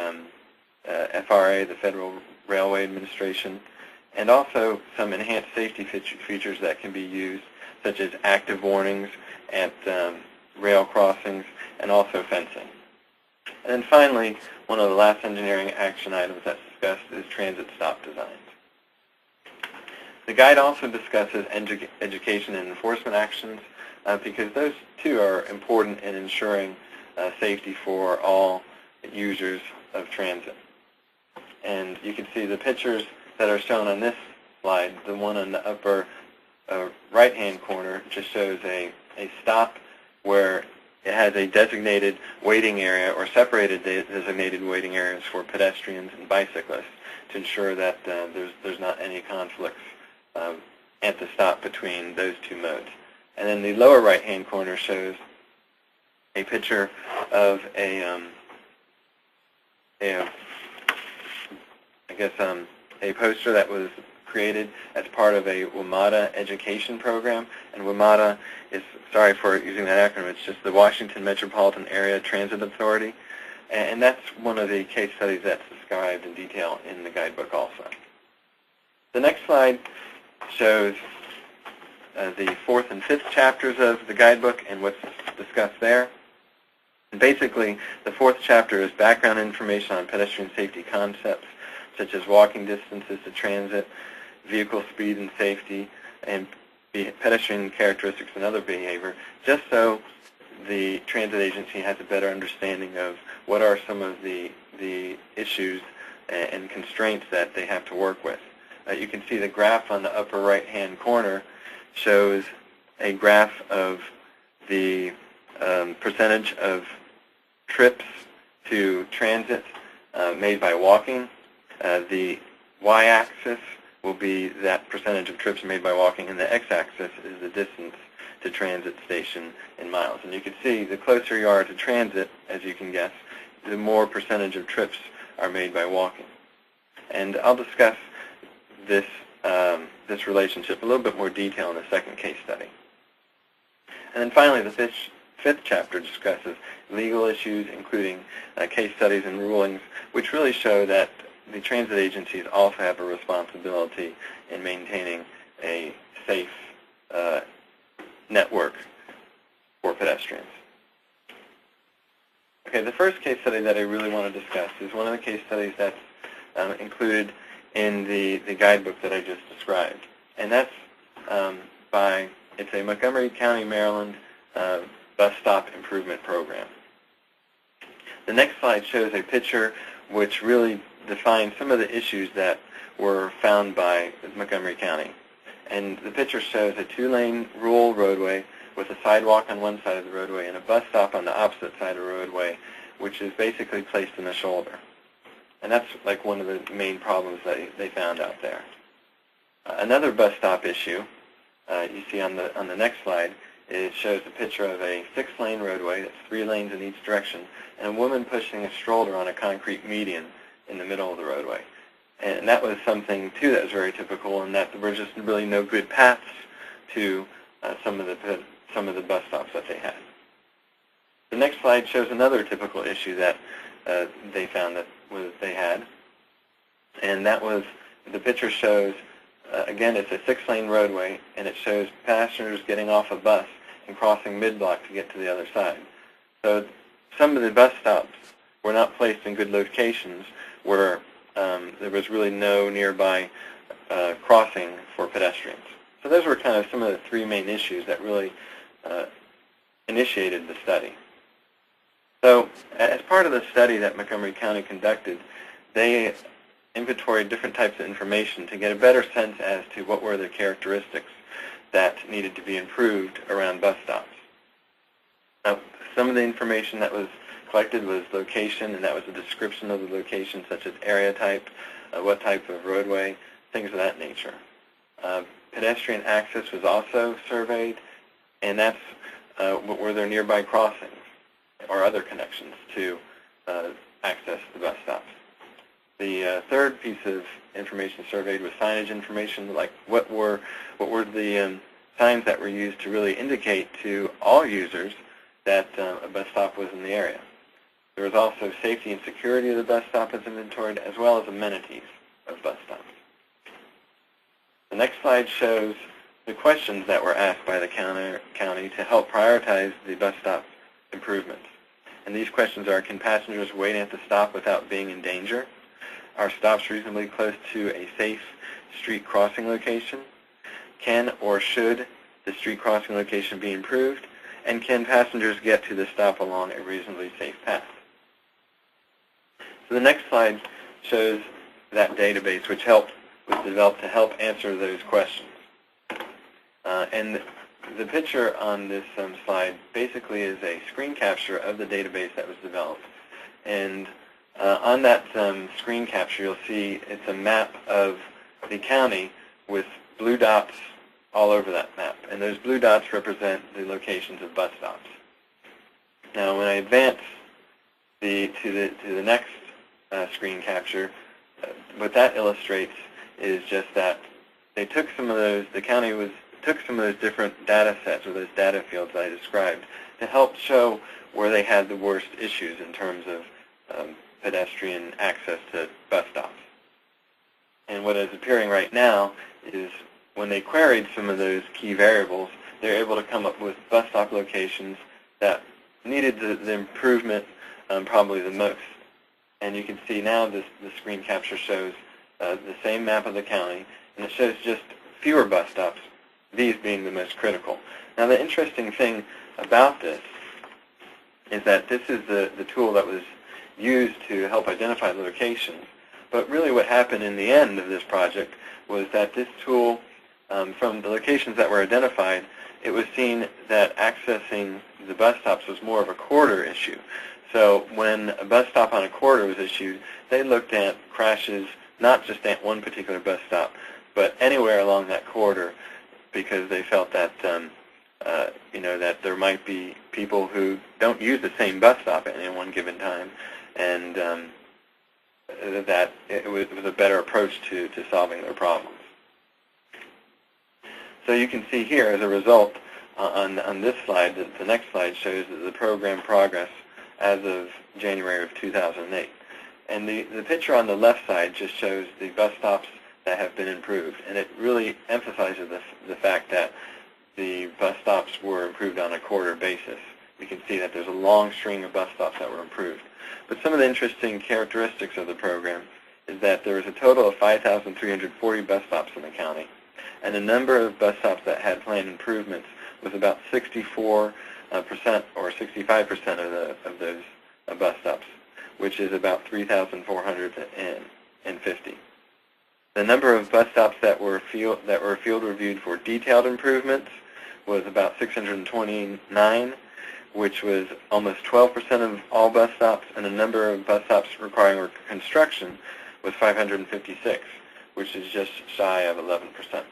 FRA, the Federal Railway Administration, and also some enhanced safety features that can be used, such as active warnings at rail crossings and also fencing. And then finally, one of the last engineering action items that's discussed is transit stop designs. The guide also discusses education and enforcement actions because those too are important in ensuring safety for all users of transit. And you can see the pictures that are shown on this slide. The one on the upper right-hand corner just shows a stop where it has a designated waiting area or separated designated waiting areas for pedestrians and bicyclists to ensure that there's not any conflicts at the stop between those two modes. And then the lower right-hand corner shows a picture of a poster that was created as part of a WMATA education program. And WMATA is, sorry for using that acronym, it's just the Washington Metropolitan Area Transit Authority. And that's one of the case studies that's described in detail in the guidebook also. The next slide shows the 4th and 5th chapters of the guidebook and what's discussed there. And basically, the 4th chapter is background information on pedestrian safety concepts, such as walking distances to transit, vehicle speed and safety, and pedestrian characteristics and other behavior, just so the transit agency has a better understanding of what are some of the issues and constraints that they have to work with. You can see the graph on the upper right-hand corner shows a graph of the percentage of trips to transit made by walking. The y-axis will be that percentage of trips made by walking, and the x-axis is the distance to transit station in miles. And you can see the closer you are to transit, as you can guess, the more percentage of trips are made by walking. And I'll discuss this relationship in a little bit more detail in the second case study. And then finally, the fifth chapter discusses legal issues, including case studies and rulings, which really show that the transit agencies also have a responsibility in maintaining a safe network for pedestrians. Okay, the first case study that I really want to discuss is one of the case studies that's included in the guidebook that I just described. And that's it's a Montgomery County, Maryland bus stop improvement program. The next slide shows a picture which really defines some of the issues that were found by Montgomery County. And the picture shows a 2-lane rural roadway with a sidewalk on one side of the roadway and a bus stop on the opposite side of the roadway, which is basically placed in the shoulder. And that's like one of the main problems that they found out there. Another bus stop issue you see on the next slide, it shows a picture of a 6-lane roadway that's 3 lanes in each direction, and a woman pushing a stroller on a concrete median in the middle of the roadway. And that was something too that was very typical, in that there were just really no good paths to some of the bus stops that they had. The next slide shows another typical issue that they found that they had, and that was, the picture shows, again, it's a 6-lane roadway, and it shows passengers getting off a bus and crossing mid-block to get to the other side. So some of the bus stops were not placed in good locations where there was really no nearby crossing for pedestrians. So those were kind of some of the 3 main issues that really initiated the study. So as part of the study that Montgomery County conducted, they inventoried different types of information to get a better sense as to what were the characteristics that needed to be improved around bus stops. Now, some of the information that was collected was location, and that was a description of the location, such as area type, what type of roadway, things of that nature. Pedestrian access was also surveyed, and that's were there nearby crossings or other connections to access the bus stops. The third piece of information surveyed was signage information, like what were the signs that were used to really indicate to all users that a bus stop was in the area. There was also safety and security of the bus stop as inventoried, as well as amenities of bus stops. The next slide shows the questions that were asked by the county to help prioritize the bus stop improvements. And these questions are: can passengers wait at the stop without being in danger? Are stops reasonably close to a safe street crossing location? Can or should the street crossing location be improved? And can passengers get to the stop along a reasonably safe path? So the next slide shows that database which was developed to help answer those questions. And the picture on this slide basically is a screen capture of the database that was developed. And on that screen capture, you'll see it's a map of the county with blue dots all over that map. And those blue dots represent the locations of bus stops. Now, when I advance to the next screen capture, what that illustrates is just that they took some of those, the county took some of those different data sets or those data fields that I described to help show where they had the worst issues in terms of pedestrian access to bus stops. And what is appearing right now is when they queried some of those key variables, they're able to come up with bus stop locations that needed the improvement probably the most. And you can see now the screen capture shows the same map of the county, and it shows just fewer bus stops, these being the most critical. Now, the interesting thing about this is that this is the tool that was used to help identify the locations. But really what happened in the end of this project was that this tool, from the locations that were identified, it was seen that accessing the bus stops was more of a corridor issue. So when a bus stop on a corridor was issued, they looked at crashes not just at one particular bus stop, but anywhere along that corridor, because they felt that that there might be people who don't use the same bus stop at any one given time, and that it was a better approach to solving their problems. So you can see here, as a result, on this slide, the next slide shows the program progress as of January of 2008. And the picture on the left side just shows the bus stops that have been improved. And it really emphasizes the fact that the bus stops were improved on a corridor basis. You can see that there's a long string of bus stops that were improved. But some of the interesting characteristics of the program is that there was a total of 5,340 bus stops in the county. And the number of bus stops that had planned improvements was about 64% or 65% of those bus stops, which is about 3,450. The number of bus stops that were field reviewed for detailed improvements was about 629, which was almost 12% of all bus stops, and the number of bus stops requiring construction was 556, which is just shy of 11%.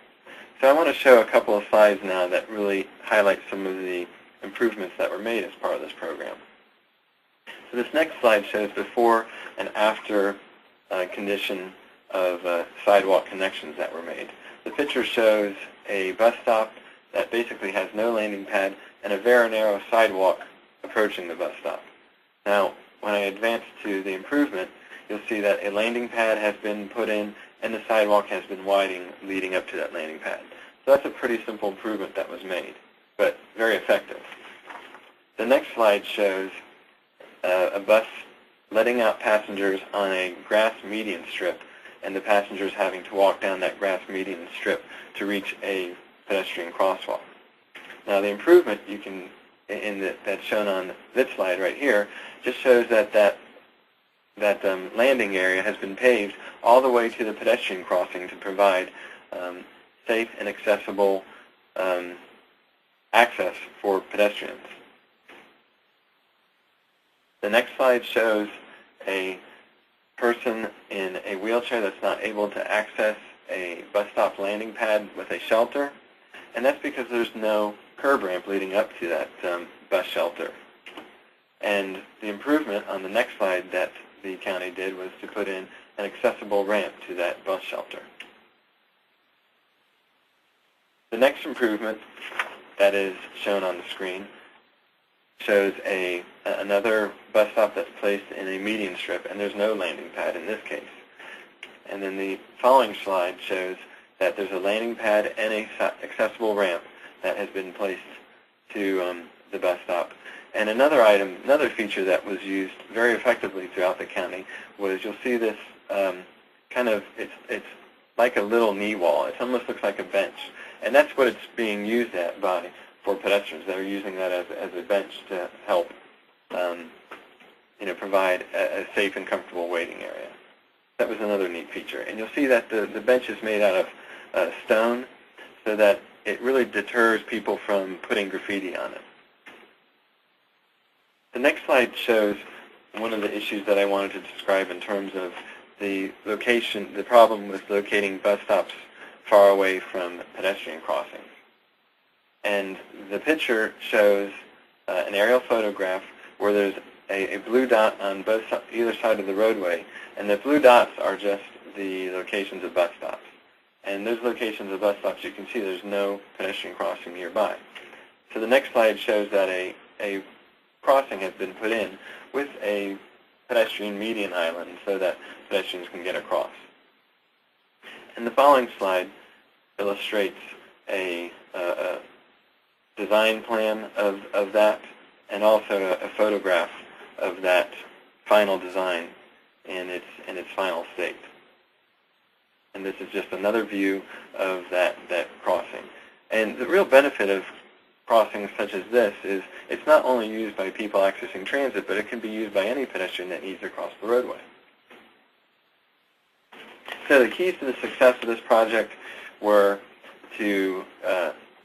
So I want to show a couple of slides now that really highlight some of the improvements that were made as part of this program. So this next slide shows before and after condition of sidewalk connections that were made. The picture shows a bus stop that basically has no landing pad and a very narrow sidewalk approaching the bus stop. Now, when I advance to the improvement, you'll see that a landing pad has been put in and the sidewalk has been widening leading up to that landing pad. So that's a pretty simple improvement that was made, but very effective. The next slide shows a bus letting out passengers on a grass median strip, and the passengers having to walk down that grass median strip to reach a pedestrian crosswalk. Now, the improvement that's shown on this slide right here just shows that landing area has been paved all the way to the pedestrian crossing to provide safe and accessible access for pedestrians. The next slide shows a person in a wheelchair that's not able to access a bus stop landing pad with a shelter, and that's because there's no curb ramp leading up to that bus shelter. And the improvement on the next slide that the county did was to put in an accessible ramp to that bus shelter. The next improvement that is shown on the screen shows another bus stop that's placed in a median strip, and there's no landing pad in this case. And then the following slide shows that there's a landing pad and a accessible ramp that has been placed to the bus stop. And another item, another feature that was used very effectively throughout the county was, you'll see this it's like a little knee wall. It almost looks like a bench. And that's what it's being used for pedestrians. They're using that as a bench to help provide a safe and comfortable waiting area. That was another neat feature. And you'll see that the bench is made out of stone so that it really deters people from putting graffiti on it. The next slide shows one of the issues that I wanted to describe in terms of the problem with locating bus stops far away from pedestrian crossings. And the picture shows an aerial photograph where there's a blue dot on either side of the roadway, and the blue dots are just the locations of bus stops. And those locations of bus stops, you can see there's no pedestrian crossing nearby. So the next slide shows that a crossing has been put in with a pedestrian median island so that pedestrians can get across. And the following slide illustrates a design plan of that, and also a photograph of that final design in its final state. And this is just another view of that crossing. And the real benefit of crossings such as this is it's not only used by people accessing transit, but it can be used by any pedestrian that needs to cross the roadway. So the keys to the success of this project were to,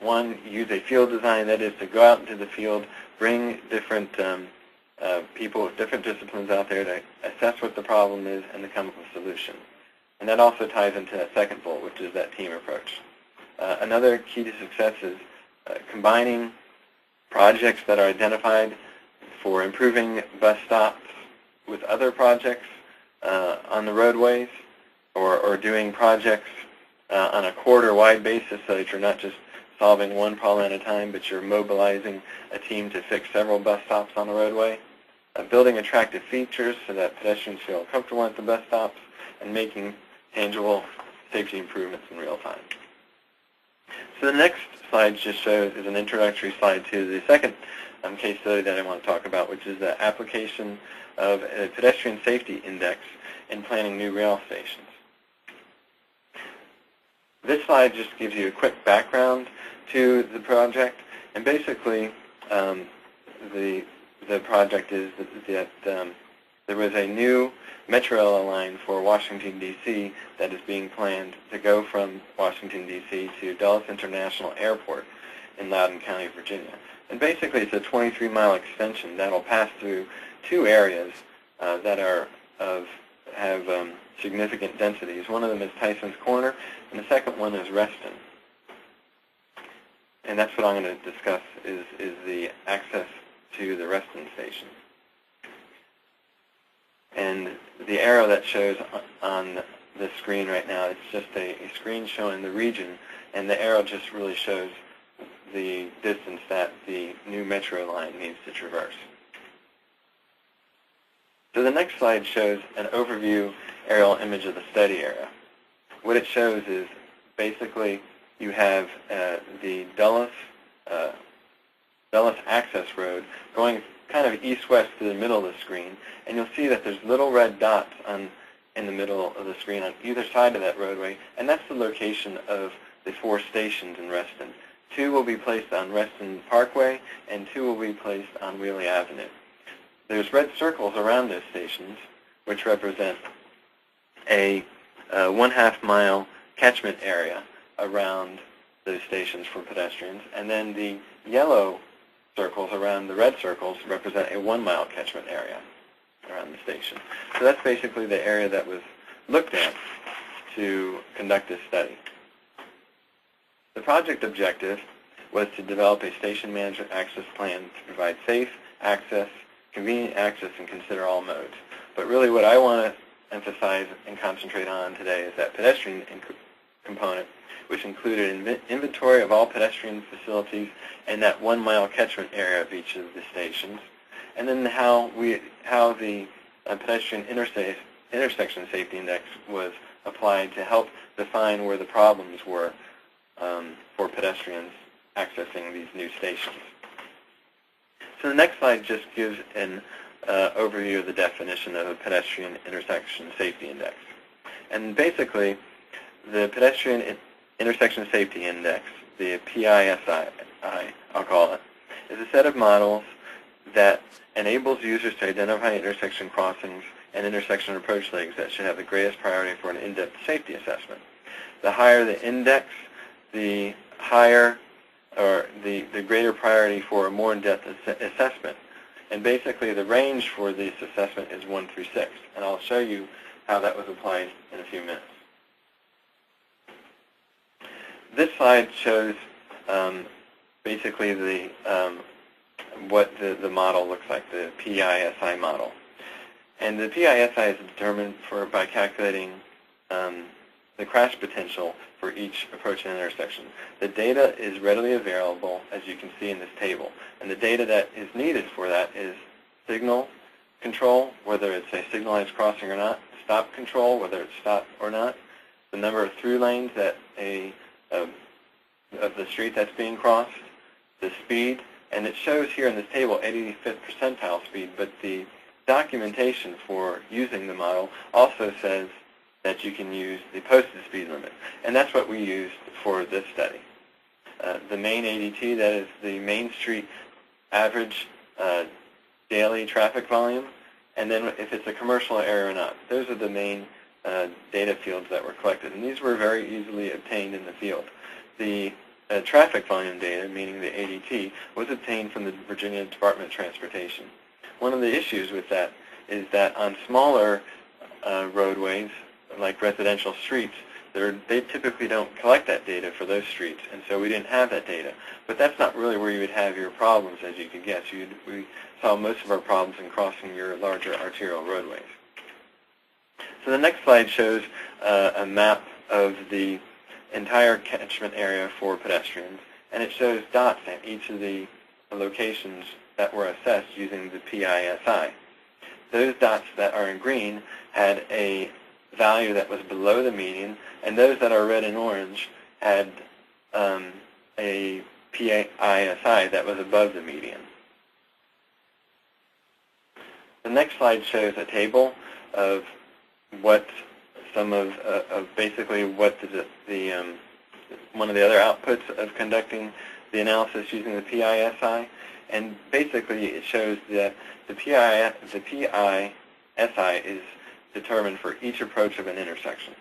one, use a field design, that is to go out into the field, bring different people with different disciplines out there to assess what the problem is and to come up with a solution. And that also ties into that second bullet, which is that team approach. Another key to success is combining projects that are identified for improving bus stops with other projects on the roadways, or doing projects on a corridor-wide basis so that you're not just solving one problem at a time, but you're mobilizing a team to fix several bus stops on the roadway. Building attractive features so that pedestrians feel comfortable at the bus stops, and making tangible safety improvements in real time. So the next slide just is an introductory slide to the second case study that I want to talk about, which is the application of a pedestrian safety index in planning new rail stations. This slide just gives you a quick background to the project, and basically the project is that there was a new Metro line for Washington, D.C. that is being planned to go from Washington, D.C. to Dulles International Airport in Loudoun County, Virginia. And basically it's a 23-mile extension that will pass through two areas that have significant densities. One of them is Tyson's Corner, and the second one is Reston. And that's what I'm going to discuss is the access to the Reston station. And the arrow that shows on the screen right now, it's just a screen showing the region, and the arrow just really shows the distance that the new Metro line needs to traverse. So the next slide shows an overview aerial image of the study area. What it shows is basically you have the Dulles access road going kind of east-west to the middle of the screen, and you'll see that there's little red dots in the middle of the screen on either side of that roadway, and that's the location of the 4 stations in Reston. 2 will be placed on Reston Parkway, and 2 will be placed on Wheelie Avenue. There's red circles around those stations, which represent a 1/2-mile catchment area around those stations for pedestrians, and then the yellow circles around the red circles represent a 1-mile catchment area around the station. So that's basically the area that was looked at to conduct this study. The project objective was to develop a station management access plan to provide safe access, convenient access, and consider all modes. But really what I want to emphasize and concentrate on today is that pedestrian component, which included an inventory of all pedestrian facilities and that 1 mile catchment area of each of the stations, and then how the pedestrian intersection safety index was applied to help define where the problems were for pedestrians accessing these new stations. So the next slide just gives an overview of the definition of a pedestrian intersection safety index. And basically, the pedestrian intersection safety index, the PISI, I'll call it, is a set of models that enables users to identify intersection crossings and intersection approach legs that should have the greatest priority for an in-depth safety assessment. The higher the index, the higher or the greater priority for a more in-depth assessment. And basically the range for this assessment is 1 through 6. And I'll show you how that was applied in a few minutes. This slide shows basically what the model looks like, the PISI model. And the PISI is determined by calculating the crash potential for each approach and intersection. The data is readily available, as you can see in this table. And the data that is needed for that is signal control, whether it's a signalized crossing or not, stop control, whether it's stopped or not, the number of through lanes that of the street that's being crossed, the speed, and it shows here in this table 85th percentile speed, but the documentation for using the model also says that you can use the posted speed limit, and that's what we used for this study. The main ADT, that is the Main Street average daily traffic volume, and then if it's a commercial area or not. Those are the main data fields that were collected, and these were very easily obtained in the field. The traffic volume data, meaning the ADT, was obtained from the Virginia Department of Transportation. One of the issues with that is that on smaller roadways, like residential streets, they typically don't collect that data for those streets, and so we didn't have that data. But that's not really where you would have your problems, as you could guess. We saw most of our problems in crossing your larger arterial roadways. So the next slide shows a map of the entire catchment area for pedestrians, and it shows dots at each of the locations that were assessed using the PISI. Those dots that are in green had a value that was below the median, and those that are red and orange had a PISI that was above the median. The next slide shows a table of what some of basically what one of the other outputs of conducting the analysis using the PISI, and basically it shows that the PISI is determined for each approach of an intersection.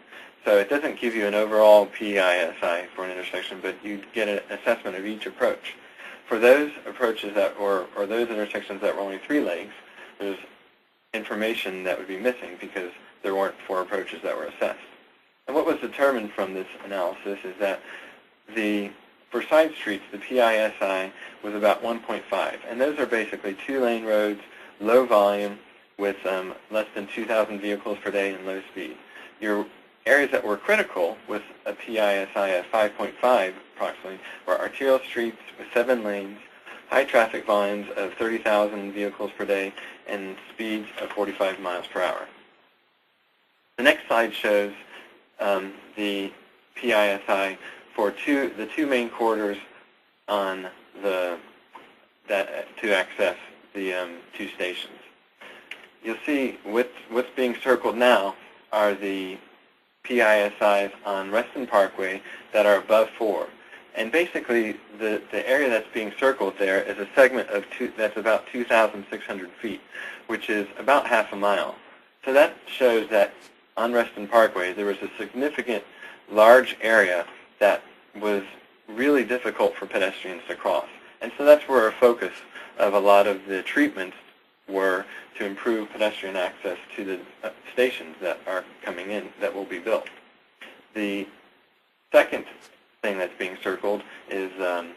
So it doesn't give you an overall PISI for an intersection, but you get an assessment of each approach. For those approaches or those intersections that were only 3 legs, there's information that would be missing because there weren't 4 approaches that were assessed. And what was determined from this analysis is that for side streets, the PISI was about 1.5, and those are basically 2-lane roads, low volume, with less than 2,000 vehicles per day and low speed. Your areas that were critical with a PISI of 5.5 approximately were arterial streets with 7 lanes, high traffic volumes of 30,000 vehicles per day, and speeds of 45 miles per hour. The next slide shows the PISI for the two main corridors on to access the 2 stations. You'll see what's being circled now are the PISIs on Reston Parkway that are above 4. And basically, the area that's being circled there is a segment of that's about 2,600 feet, which is about half a mile. So that shows that on Reston Parkway there was a significant large area that was really difficult for pedestrians to cross. And so that's where our focus of a lot of the treatments were, to improve pedestrian access to the stations that are coming in that will be built. The second thing that's being circled is on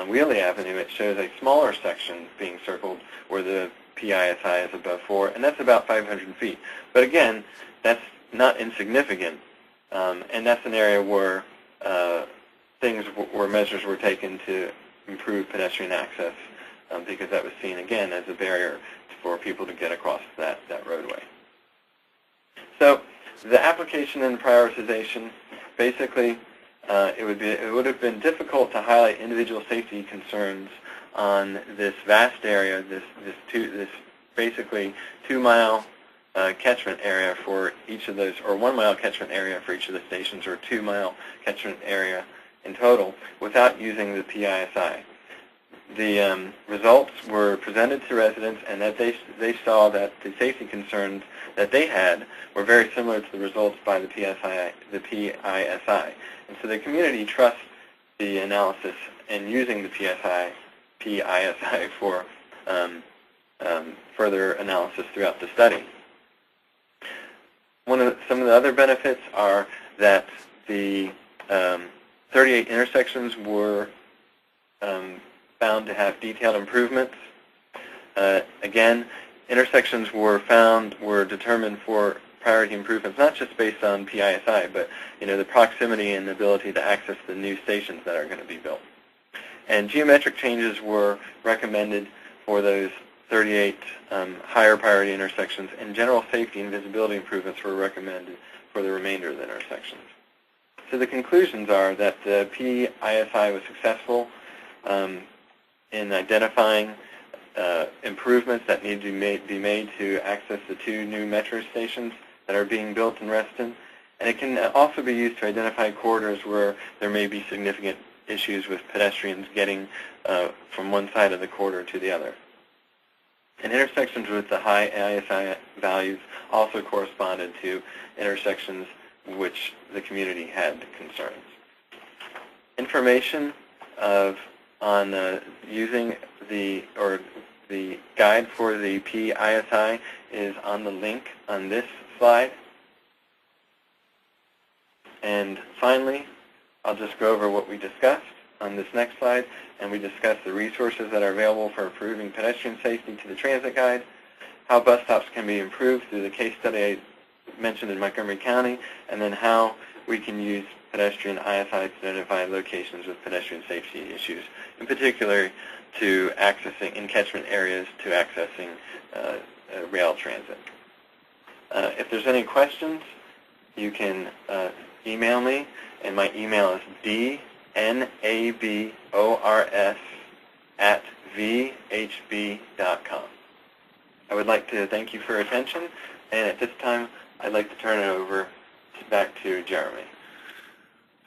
Wheelie Avenue. It shows a smaller section being circled where the PISI is above 4, and that's about 500 feet. But again, that's not insignificant And that's an area where where measures were taken to improve pedestrian access because that was seen, again, as a barrier for people to get across that roadway. So the application and prioritization, basically, it would have been difficult to highlight individual safety concerns on this vast area, this basically 2-mile catchment area for each of those, or 1-mile catchment area for each of the stations, or 2-mile catchment area in total, without using the PISI. The results were presented to residents, and that they saw that the safety concerns that they had were very similar to the results by the PISI. And so the community trusts the analysis and using the PISI for further analysis throughout the study. Some of the other benefits are that the 38 intersections were found to have detailed improvements. Again, intersections were determined for priority improvements, not just based on PISI, but the proximity and the ability to access the new stations that are going to be built. And geometric changes were recommended for those 38 higher priority intersections, and general safety and visibility improvements were recommended for the remainder of the intersections. So the conclusions are that the PISI was successful in identifying improvements that need to be made to access the 2 new metro stations that are being built in Reston. And it can also be used to identify corridors where there may be significant issues with pedestrians getting from one side of the corridor to the other. And intersections with the high ISI values also corresponded to intersections which the community had concerns. Information on using the guide for the PISI is on the link on this slide. And finally, I'll just go over what we discussed on this next slide, and we discussed the resources that are available for improving pedestrian safety to the transit guide, how bus stops can be improved through the case study I mentioned in Montgomery County, and then how we can use pedestrian ISI to identify locations with pedestrian safety issues, in particular to accessing in catchment areas to accessing rail transit. If there's any questions, you can email me, and my email is dnabors@vhb.com. I would like to thank you for your attention, and at this time, I'd like to turn it over back to Jeremy.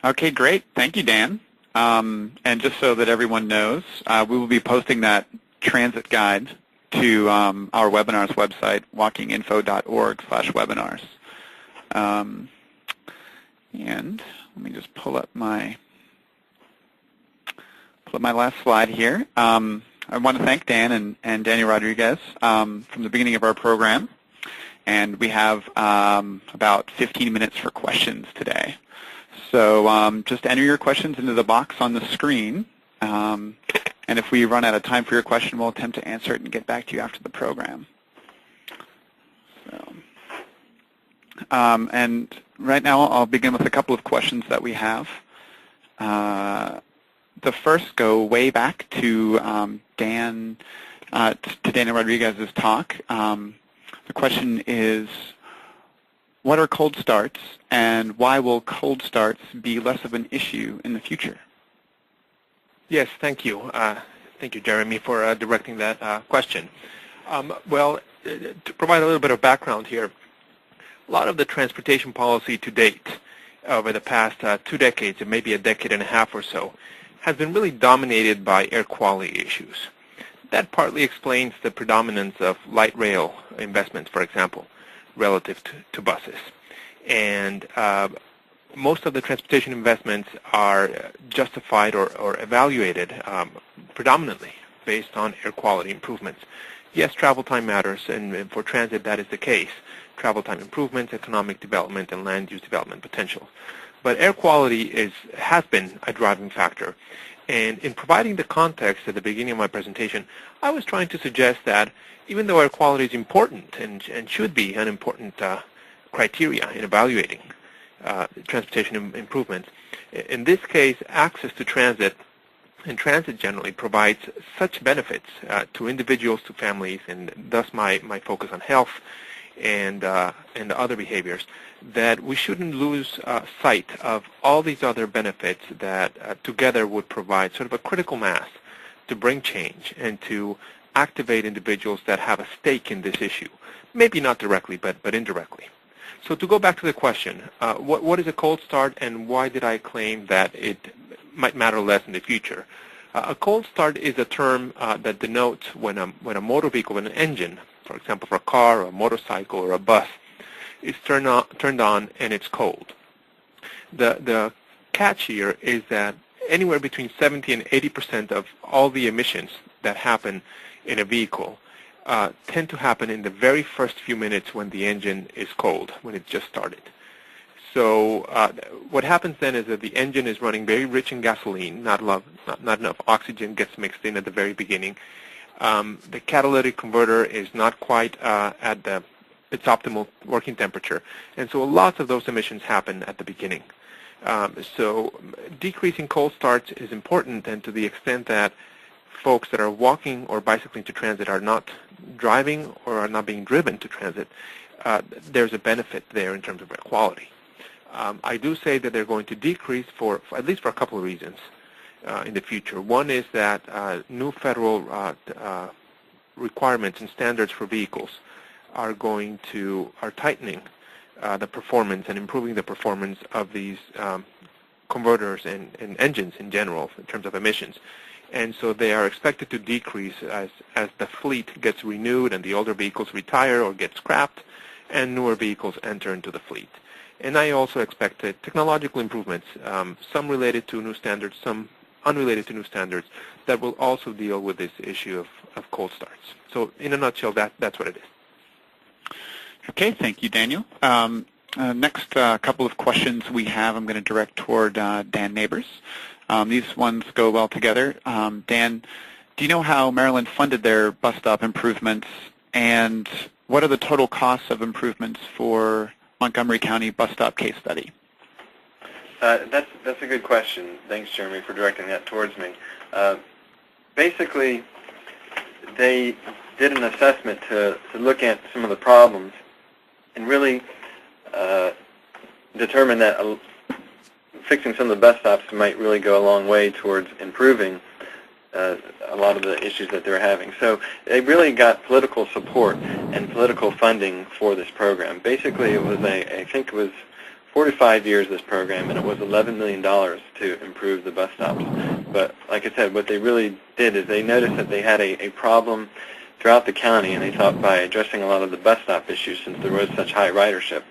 Okay, great. Thank you, Dan. And just so that everyone knows, we will be posting that transit guide to our webinars website, walkinginfo.org/webinars. And let me just pull up my last slide here. I want to thank Dan and Daniel Rodriguez from the beginning of our program. And we have about 15 minutes for questions today. So just enter your questions into the box on the screen. And if we run out of time for your question, we'll attempt to answer it and get back to you after the program. So, and right now, I'll begin with a couple of questions that we have. The first go way back to Daniel Rodriguez's talk. The question is, what are cold starts, and why will cold starts be less of an issue in the future? Yes, thank you. Thank you, Jeremy, for directing that question. Well, to provide a little bit of background here, a lot of the transportation policy to date over the past 2 decades, and maybe a decade and a half or so, has been really dominated by air quality issues. That partly explains the predominance of light rail investments, for example, relative to buses. And most of the transportation investments are justified or evaluated predominantly based on air quality improvements. Yes, travel time matters, and for transit that is the case. Travel time improvements, economic development, and land use development potential. But air quality has been a driving factor. And in providing the context at the beginning of my presentation, I was trying to suggest that even though air quality is important and should be an important criteria in evaluating transportation improvements. In this case, access to transit and transit generally provides such benefits to individuals, to families, and thus my focus on health and other behaviors, that we shouldn't lose sight of all these other benefits that together would provide sort of a critical mass to bring change and to activate individuals that have a stake in this issue. Maybe not directly, but indirectly. So to go back to the question, what is a cold start and why did I claim that it might matter less in the future? A cold start is a term that denotes when a motor vehicle, an engine, for example, for a car or a motorcycle or a bus, is turned on and it's cold. The catch here is that anywhere between 70 and 80% of all the emissions that happen in a vehicle tend to happen in the very first few minutes when the engine is cold, when it just started. So what happens then is that the engine is running very rich in gasoline, not enough oxygen gets mixed in at the very beginning. The catalytic converter is not quite at its optimal working temperature, and so lots of those emissions happen at the beginning. So decreasing cold starts is important, and to the extent that folks that are walking or bicycling to transit are not driving or are not being driven to transit, there's a benefit there in terms of air quality. I do say that they're going to decrease for at least for a couple of reasons in the future. One is that new federal requirements and standards for vehicles are tightening the performance and improving the performance of these converters and engines in general in terms of emissions. And so they are expected to decrease as the fleet gets renewed and the older vehicles retire or get scrapped and newer vehicles enter into the fleet. And I also expect technological improvements, some related to new standards, some unrelated to new standards, that will also deal with this issue of cold starts. So in a nutshell, that's what it is. Okay, thank you, Daniel. Next couple of questions we have I'm going to direct toward Dan Neighbors. These ones go well together. Dan, do you know how Maryland funded their bus stop improvements, and what are the total costs of improvements for Montgomery County bus stop case study? That's a good question. Thanks, Jeremy, for directing that towards me. Basically, they did an assessment to look at some of the problems and really determine that fixing some of the bus stops might really go a long way towards improving a lot of the issues that they're having. So they really got political support and political funding for this program. Basically, it was I think it was 45 years, this program, and it was $11 million to improve the bus stops. But like I said, what they really did is they noticed that they had a problem throughout the county, and they thought by addressing a lot of the bus stop issues, since there was such high ridership,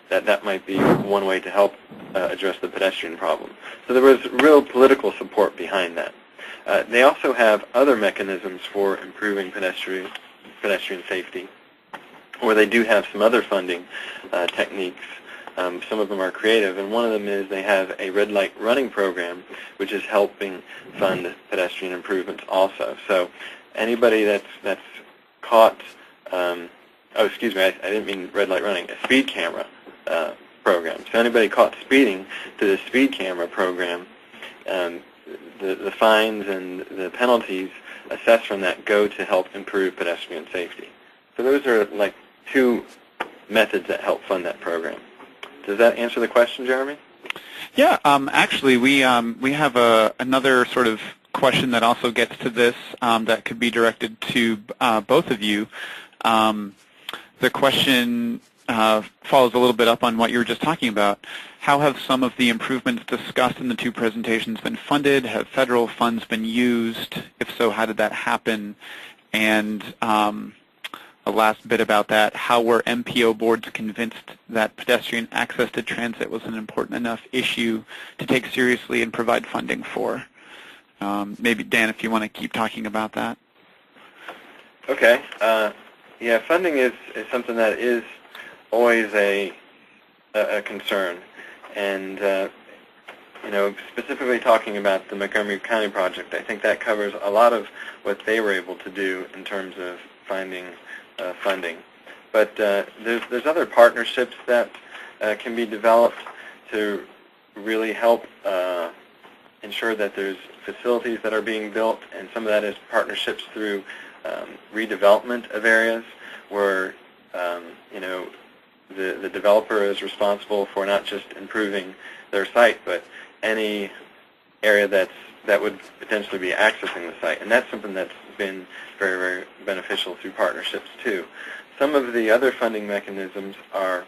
that might be one way to help address the pedestrian problem. So there was real political support behind that. They also have other mechanisms for improving pedestrian safety, or they do have some other funding techniques. Some of them are creative, and one of them is they have a red light running program, which is helping fund pedestrian improvements also. So anybody that's caught, excuse me, I didn't mean red light running, a speed camera program. So anybody caught speeding through the speed camera program, the fines and the penalties assessed from that go to help improve pedestrian safety. So those are like two methods that help fund that program. Does that answer the question, Jeremy? Yeah, actually, we have another sort of question that also gets to this that could be directed to both of you. The question follows a little bit up on what you were just talking about. How have some of the improvements discussed in the two presentations been funded? Have federal funds been used? If so, how did that happen? And the last bit about that, how were MPO boards convinced that pedestrian access to transit was an important enough issue to take seriously and provide funding for? Maybe, Dan, if you want to keep talking about that. Okay. Yeah, funding is something that is always a concern. And, you know, specifically talking about the Montgomery County project, I think that covers a lot of what they were able to do in terms of finding funding. But there's other partnerships that can be developed. to really help ensure that there's facilities that are being built, and some of that is partnerships through redevelopment of areas where the developer is responsible for not just improving their site, but any area that would potentially be accessing the site. And that's something that's been very, very beneficial through partnerships too. Some of the other funding mechanisms are,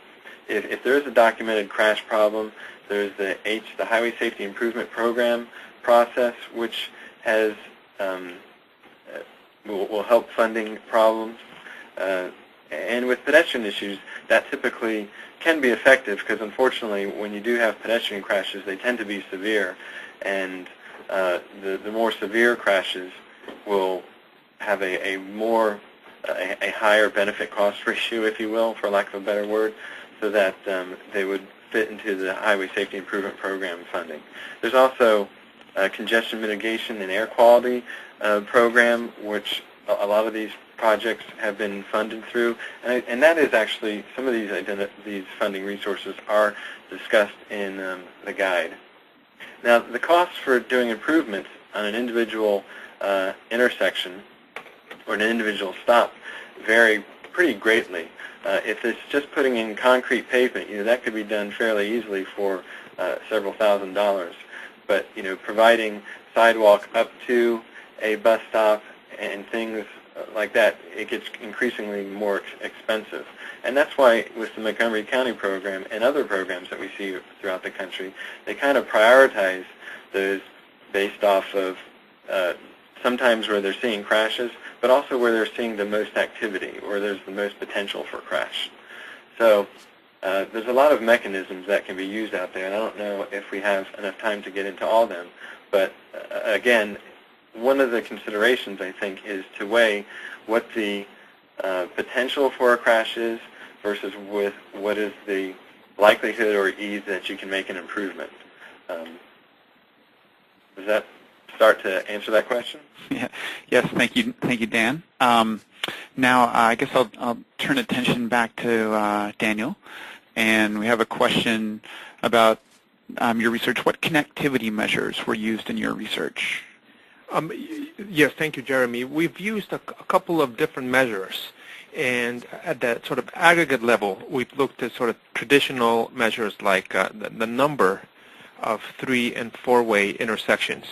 if there is a documented crash problem, there's the Highway Safety Improvement Program process, which has will help funding problems. And with pedestrian issues, that typically can be effective because, unfortunately, when you do have pedestrian crashes, they tend to be severe, and the more severe crashes will have a higher benefit-cost ratio, if you will, for lack of a better word, so that they would fit into the Highway Safety Improvement Program funding. There's also a congestion mitigation and air quality program, which a lot of these projects have been funded through, and that is actually, some of these funding resources are discussed in the guide. Now, the costs for doing improvements on an individual intersection or an individual stop vary pretty greatly. If it's just putting in concrete pavement, that could be done fairly easily for several $1,000s. But providing sidewalk up to a bus stop and things like that, it gets increasingly more expensive. And that's why with the Montgomery County program and other programs that we see throughout the country, they kind of prioritize those based off of sometimes where they're seeing crashes, but also where they're seeing the most activity, where there's the most potential for crash. So there's a lot of mechanisms that can be used out there, and I don't know if we have enough time to get into all of them. But again, one of the considerations, I think, is to weigh what the potential for a crash is versus with what is the likelihood or ease that you can make an improvement. Does that start to answer that question? Yeah. Yes, thank you, Dan. Now, I guess I'll turn attention back to Daniel, and we have a question about your research. What connectivity measures were used in your research? Yes, thank you, Jeremy. We've used a couple of different measures, and at that sort of aggregate level, we've looked at sort of traditional measures like the number of 3- and 4-way intersections,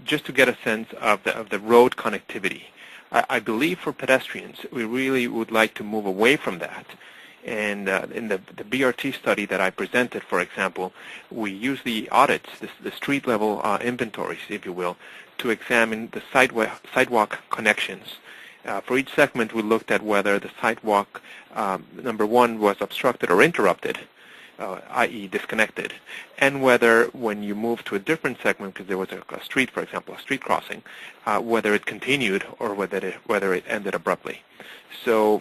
just to get a sense of the road connectivity. I believe for pedestrians, we really would like to move away from that. And in the BRT study that I presented, for example, we use the audits, the street-level inventories, if you will, to examine the sidewalk connections. For each segment, we looked at whether the sidewalk, number one, was obstructed or interrupted, i.e. disconnected, and whether when you move to a different segment, because there was a street, for example, a street crossing, whether it continued or whether it ended abruptly. So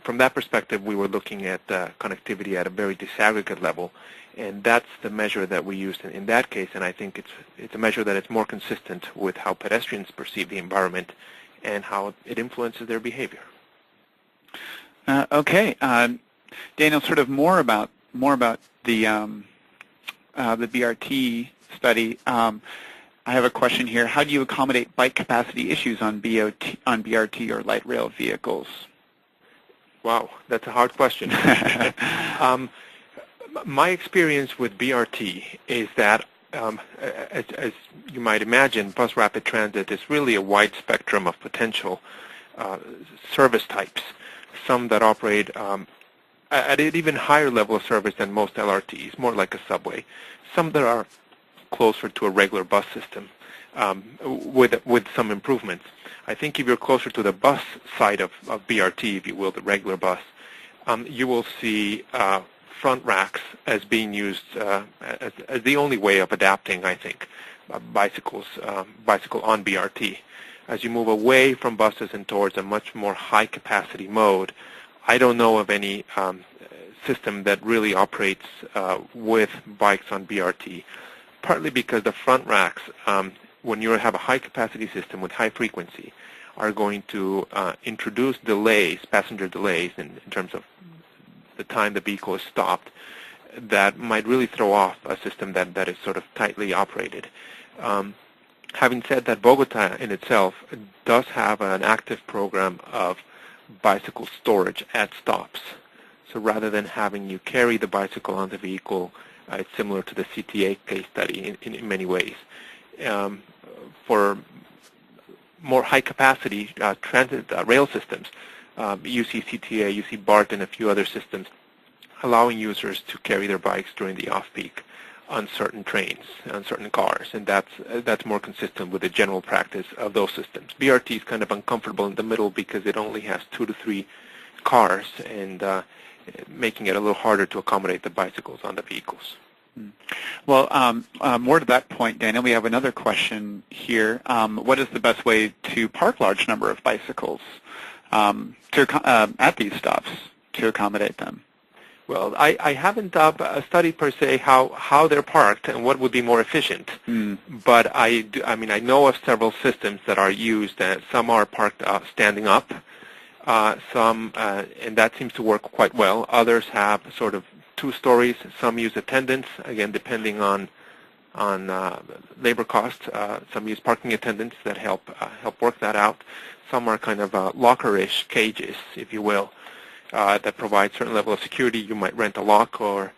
from that perspective, we were looking at connectivity at a very disaggregate level, and that's the measure that we used in that case, and I think it's a measure that is more consistent with how pedestrians perceive the environment and how it influences their behavior. Okay. Daniel, sort of more about the BRT study. I have a question here. How do you accommodate bike capacity issues on BRT or light rail vehicles? Wow, that's a hard question. My experience with BRT is that, as you might imagine, bus rapid transit is really a wide spectrum of potential service types, some that operate at an even higher level of service than most LRTs, more like a subway, some that are closer to a regular bus system with some improvements. I think if you're closer to the bus side of BRT, if you will, the regular bus, you will see front racks as being used as the only way of adapting, I think, bicycle on BRT. As you move away from buses and towards a much more high-capacity mode, I don't know of any system that really operates with bikes on BRT, partly because the front racks, when you have a high-capacity system with high frequency, are going to introduce delays, passenger delays, in terms of the time the vehicle is stopped, that might really throw off a system that is sort of tightly operated. Having said that, Bogota in itself does have an active program of bicycle storage at stops. So rather than having you carry the bicycle on the vehicle, it's similar to the CTA case study in many ways. For more high-capacity transit rail systems, you see CTA, you see BART, and a few other systems allowing users to carry their bikes during the off-peak on certain trains, on certain cars, and that's more consistent with the general practice of those systems. BRT is kind of uncomfortable in the middle because it only has 2 to 3 cars, and making it a little harder to accommodate the bicycles on the vehicles. Well, more to that point, Daniel, we have another question here. What is the best way to park large number of bicycles at these stops to accommodate them? Well, I haven't studied per se how they're parked and what would be more efficient. But I know of several systems that are used. Some are parked standing up. Some, and that seems to work quite well. Others have sort of 2 stories. Some use attendants, again, depending on labor costs. Some use parking attendants that help work that out. Some are kind of locker-ish cages, if you will, that provide certain level of security. You might rent a lock or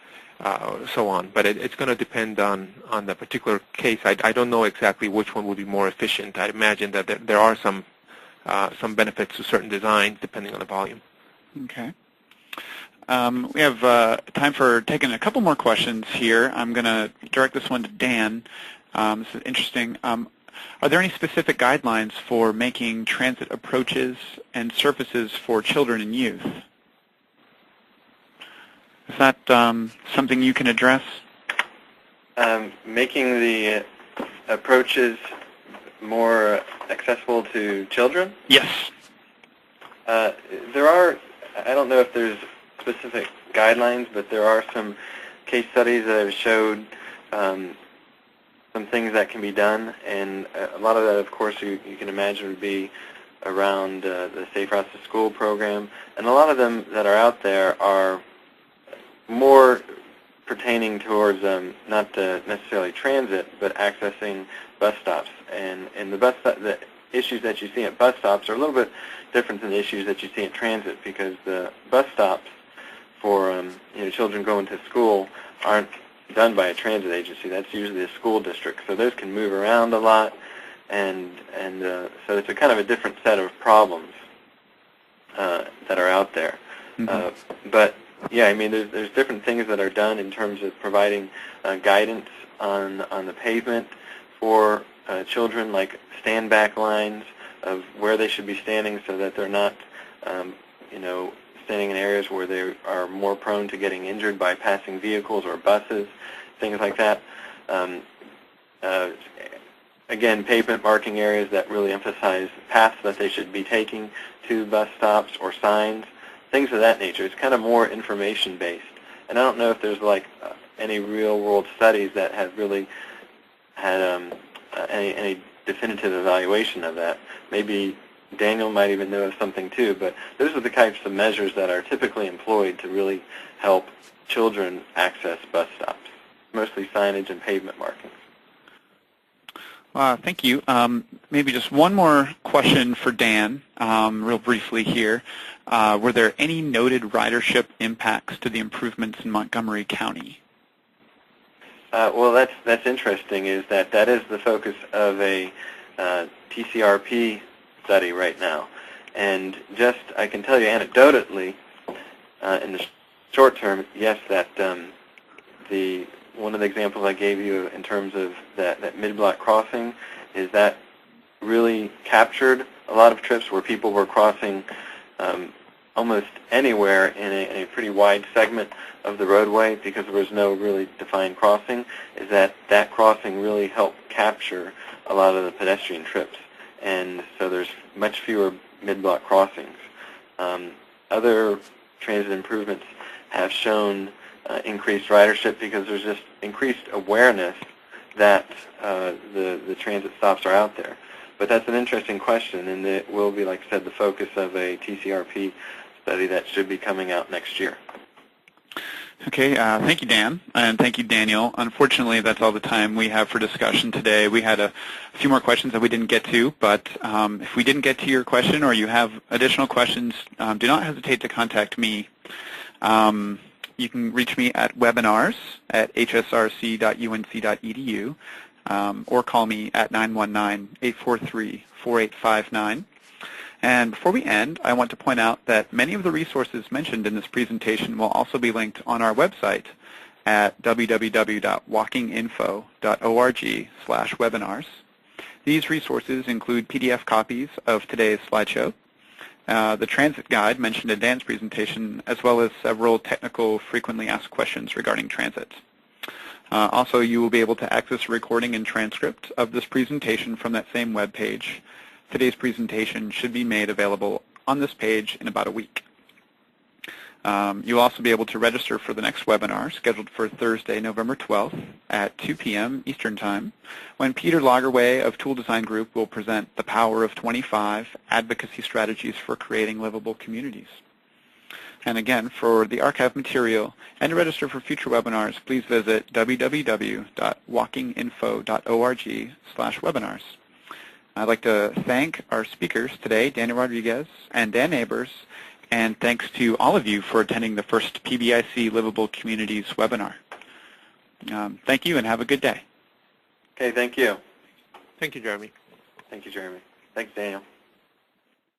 so on. But it's going to depend on the particular case. I don't know exactly which one would be more efficient. I imagine that there are some benefits to certain designs depending on the volume. Okay. We have time for taking a couple more questions here. I'm going to direct this one to Dan. This is interesting. Are there any specific guidelines for making transit approaches and surfaces for children and youth? Is that something you can address? Making the approaches more accessible to children? Yes. There are, I don't know if there's specific guidelines, but there are some case studies that have showed some things that can be done, and a lot of that, of course, you can imagine would be around the Safe Routes to School program, and a lot of them that are out there are more pertaining towards not necessarily transit, but accessing bus stops, and the issues that you see at bus stops are a little bit different than the issues that you see at transit, because the bus stops for children going to school aren't done by a transit agency. That's usually a school district, so those can move around a lot, and so it's a kind of a different set of problems that are out there. But yeah, I mean, there's different things that are done in terms of providing guidance on the pavement for children, like stand back lines of where they should be standing so that they're not, standing in areas where they are more prone to getting injured by passing vehicles or buses, things like that. Again, pavement marking areas that really emphasize paths that they should be taking to bus stops or signs, things of that nature. It's kind of more information-based. And I don't know if there's any real-world studies that have really had any definitive evaluation of that. Maybe Daniel might even know of something too, but those are the types of measures that are typically employed to really help children access bus stops, mostly signage and pavement markings. Thank you. Maybe just one more question for Dan, real briefly here. Were there any noted ridership impacts to the improvements in Montgomery County? Well, that's interesting, is that is the focus of a TCRP study right now. And I can tell you anecdotally, in the short term, yes, that one of the examples I gave you in terms of that mid-block crossing is that really captured a lot of trips where people were crossing almost anywhere in a pretty wide segment of the roadway because there was no really defined crossing, is that crossing really helped capture a lot of the pedestrian trips. And so there's much fewer mid-block crossings. Other transit improvements have shown increased ridership because there's just increased awareness that the transit stops are out there. But that's an interesting question, and it will be, like I said, the focus of a TCRP study that should be coming out next year. Okay, thank you, Dan, and thank you, Daniel. Unfortunately, that's all the time we have for discussion today. We had a few more questions that we didn't get to, but if we didn't get to your question or you have additional questions, do not hesitate to contact me. You can reach me at webinars@hsrc.unc.edu or call me at 919-843-4859. And before we end, I want to point out that many of the resources mentioned in this presentation will also be linked on our website at www.walkinginfo.org/webinars. These resources include PDF copies of today's slideshow, the transit guide mentioned in Dan's presentation, as well as several technical frequently asked questions regarding transit. Also, you will be able to access a recording and transcript of this presentation from that same web page. Today's presentation should be made available on this page in about a week. You'll also be able to register for the next webinar, scheduled for Thursday, November 12th at 2 p.m. Eastern Time, when Peter Lagerwey of Tool Design Group will present The Power of 25 Advocacy Strategies for Creating Livable Communities. And again, for the archive material and to register for future webinars, please visit www.walkinginfo.org/webinars. I'd like to thank our speakers today, Daniel Rodriguez and Dan Neighbors, and thanks to all of you for attending the first PBIC Livable Communities webinar. Thank you and have a good day. Okay, thank you. Thank you, Jeremy. Thank you, Jeremy. Thanks, Daniel.